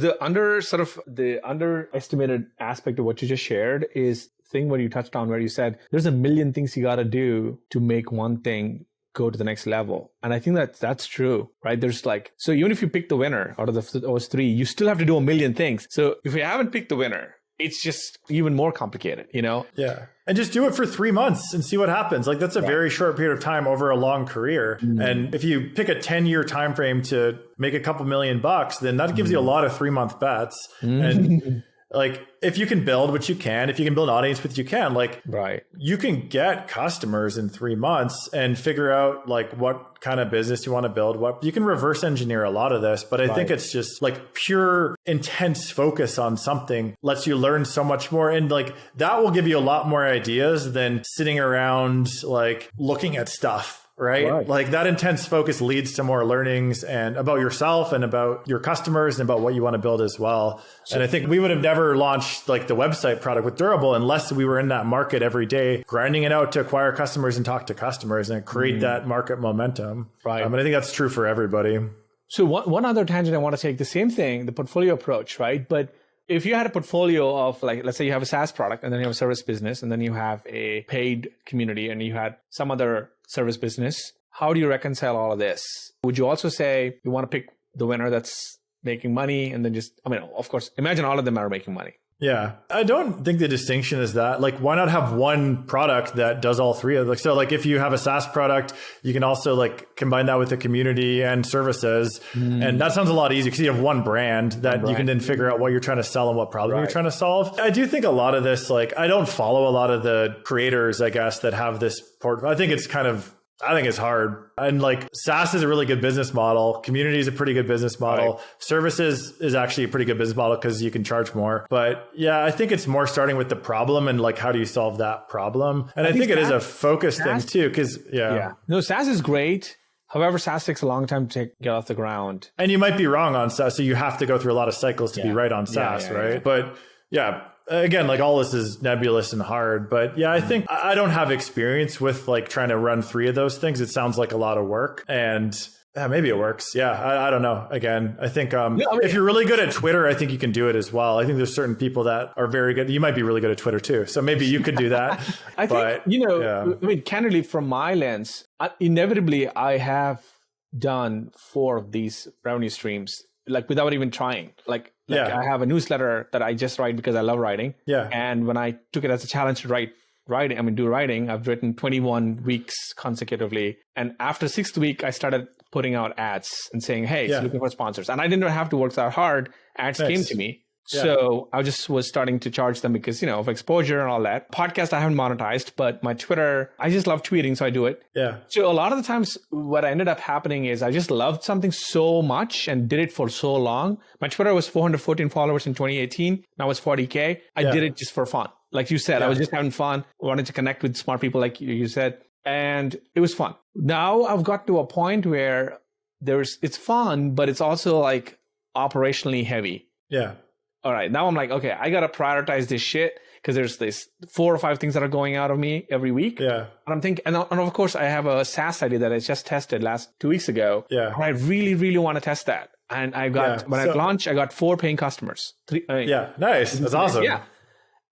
S1: The underestimated aspect of what you just shared is thing where you touched on, where you said there's a million things you got to do to make one thing go to the next level. And I think that's true, right? There's like, so even if you pick the winner out of those 3, you still have to do a million things. So if you haven't picked the winner, it's just even more complicated, you know?
S2: Yeah. And just do it for 3 months and see what happens. Like that's a very short period of time over a long career. And if you pick a 10-year time frame to make a couple $1,000,000, then that gives you a lot of 3-month bets. And like if you can build, which you can, if you can build an audience, which you can, like you can get customers in 3 months and figure out like what kind of business you want to build. What you can reverse engineer a lot of this, but I think it's just like pure intense focus on something lets you learn so much more. And like that will give you a lot more ideas than sitting around like looking at stuff. Right? Like that intense focus leads to more learnings and about yourself and about your customers and about what you want to build as well. And I think we would have never launched like the website product with Durable unless we were in that market every day, grinding it out to acquire customers and talk to customers and create that market momentum. And I think that's true for everybody.
S1: So one other tangent I want to take, the same thing, the portfolio approach, right? But if you had a portfolio of like, let's say you have a SaaS product and then you have a service business and then you have a paid community and you had some other service business, how do you reconcile all of this? Would you also say you want to pick the winner that's making money and then just, I mean, of course, imagine all of them are making money.
S2: Yeah. I don't think the distinction is that, like, why not have one product that does all 3 of them? So like if you have a SaaS product, you can also like combine that with the community and services. And that sounds a lot easier because you have one brand that you can then figure out what you're trying to sell and what problem you're trying to solve. I do think a lot of this, like, I don't follow a lot of the creators, I guess, that have this I think it's hard. And like SaaS is a really good business model. Community is a pretty good business model. Services is actually a pretty good business model because you can charge more. But yeah, I think it's more starting with the problem and like, how do you solve that problem? And I think it is a focus thing too, because
S1: No, SaaS is great. However, SaaS takes a long time to get off the ground.
S2: And you might be wrong on SaaS. So you have to go through a lot of cycles to be right on SaaS, right? But again, like all this is nebulous and hard, but yeah, I think I don't have experience with like trying to run 3 of those things. It sounds like a lot of work and maybe it works. Yeah. I don't know. Again, I think if you're really good at Twitter, I think you can do it as well. I think there's certain people that are very good. You might be really good at Twitter too. So maybe you could do that.
S1: I think, I mean, candidly from my lens, inevitably I have done 4 of these revenue streams, like without even trying. Like I have a newsletter that I just write because I love writing. And when I took it as a challenge to do writing, I've written 21 weeks consecutively. And after 6th week, I started putting out ads and saying, hey, it's looking for sponsors. And I didn't have to work that hard. Ads came to me. So I just was starting to charge them because, of exposure and all that. Podcast, I haven't monetized, but my Twitter, I just love tweeting. So I do it. So a lot of the times what ended up happening is I just loved something so much and did it for so long. My Twitter was 414 followers in 2018. Now it's 40K. I did it just for fun. Like you said, I was just having fun. I wanted to connect with smart people like you said. And it was fun. Now I've got to a point where it's fun, but it's also like operationally heavy.
S2: Yeah.
S1: All right, now I'm like, okay, I got to prioritize this shit. because there's this 4 or 5 things that are going out of me every week.
S2: Yeah.
S1: And I'm thinking, and of course I have a SaaS idea that I just tested 2 weeks ago.
S2: Yeah.
S1: I really, really want to test that. And I got, when I launched, I got 4 paying customers. 3,
S2: yeah. Nice. That's awesome.
S1: Yeah.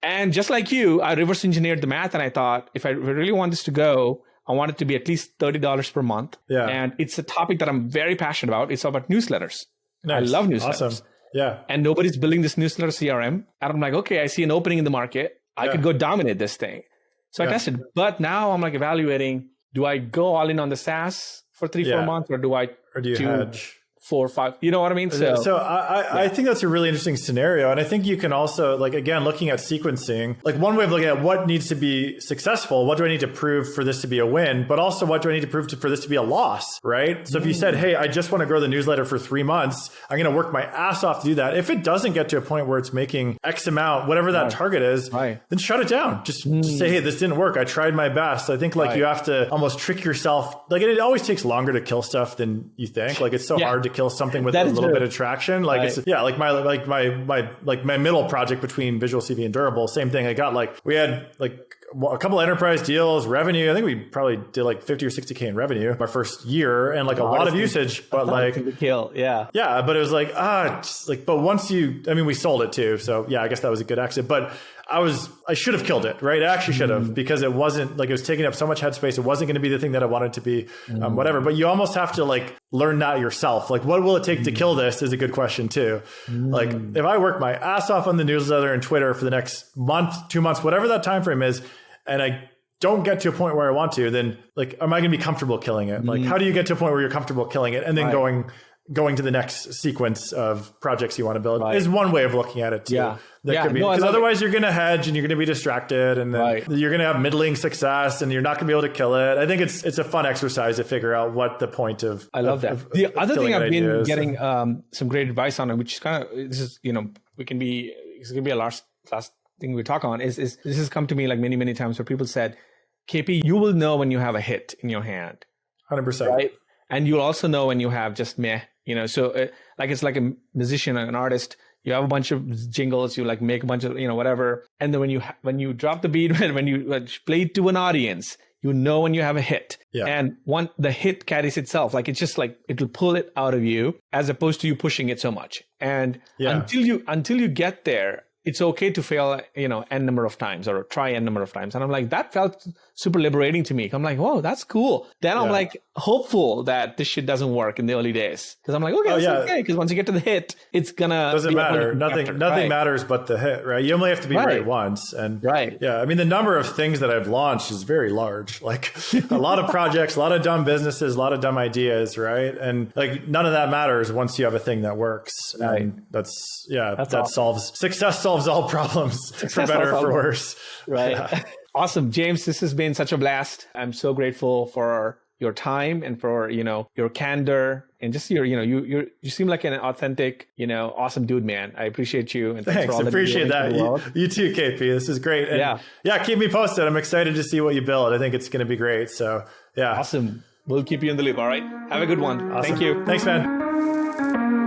S1: And just like you, I reverse engineered the math and I thought, if I really want this to go, I want it to be at least $30 per month.
S2: Yeah.
S1: And it's a topic that I'm very passionate about. It's about newsletters. Nice. I love newsletters.
S2: Awesome. Yeah.
S1: And nobody's building this newsletter CRM. And I'm like, okay, I see an opening in the market. I could go dominate this thing. So I tested. But now I'm like evaluating, do I go all in on the SaaS for 3-4 months or do you
S2: hedge?
S1: 4 or 5, you know what I mean?
S2: So I think that's a really interesting scenario. And I think you can also, like, again, looking at sequencing, like one way of looking at what needs to be successful, what do I need to prove for this to be a win, but also what do I need to prove for this to be a loss, right? So if you said, hey, I just want to grow the newsletter for 3 months, I'm going to work my ass off to do that. If it doesn't get to a point where it's making X amount, whatever that target is, then shut it down. Just say, hey, this didn't work. I tried my best. I think like you have to almost trick yourself. Like it always takes longer to kill stuff than you think. Like it's so hard to kill something with a little bit of traction. Like it's like my middle project between VisualCV and Durable, same thing. I got we had a couple enterprise deals, revenue. I think we probably did like 50 or 60K in revenue my first year, and like a lot of usage, but like
S1: kill. Yeah.
S2: But it was but once we sold it too. So yeah, I guess that was a good exit, but I should have killed it, right? I actually should have, because it wasn't it was taking up so much headspace. It wasn't going to be the thing that I wanted to be, whatever. But you almost have to learn that yourself. Like, what will it take to kill this is a good question too. Like, if I work my ass off on the newsletter and Twitter for the next month, 2 months, whatever that time frame is, and I don't get to a point where I want to, then am I going to be comfortable killing it? Like, how do you get to a point where you're comfortable killing it and then going to the next sequence of projects you want to build is one way of looking at it too. That could be, because otherwise you're going to hedge and you're going to be distracted, and then you're going to have middling success and you're not going to be able to kill it. I think it's a fun exercise to figure out what the point of.
S1: I love that. The other thing I've been getting some great advice on, which is kind of, this is, it's going to be a last thing we talk on, is this has come to me like many times where people said, KP, you will know when you have a hit in your hand.
S2: 100%.
S1: Right. And you'll also know when you have just meh, so it's like a musician, an artist, you have a bunch of jingles, you make a bunch of, whatever. And then when you drop the beat, when you play it to an audience, you know when you have a hit. And the hit carries itself. It's just it'll pull it out of you as opposed to you pushing it so much. And until you get there, it's okay to fail, n number of times or try n number of times. And I'm like, that felt super liberating to me. I'm like, whoa, that's cool. Then I'm hopeful that this shit doesn't work in the early days. Because I'm like, okay, that's okay. Because once you get to the hit, it's gonna
S2: doesn't matter. Nothing matters but the hit, right? You only have to be right once. And the number of things that I've launched is very large. Like a lot of projects, a lot of dumb businesses, a lot of dumb ideas, right? And none of that matters once you have a thing that works.
S1: Right.
S2: And that's awesome. Success solves all problems, for better or for worse.
S1: Right. Yeah. Awesome. James, this has been such a blast. I'm so grateful for your time and for, your candor and just you seem like an authentic, awesome dude, man. I appreciate you. And
S2: thanks.
S1: For all
S2: appreciate that. You too, KP. This is great. And keep me posted. I'm excited to see what you build. I think it's going to be great. So
S1: Awesome. We'll keep you in the loop. All right. Have a good one.
S2: Awesome.
S1: Thank you.
S2: Thanks, man.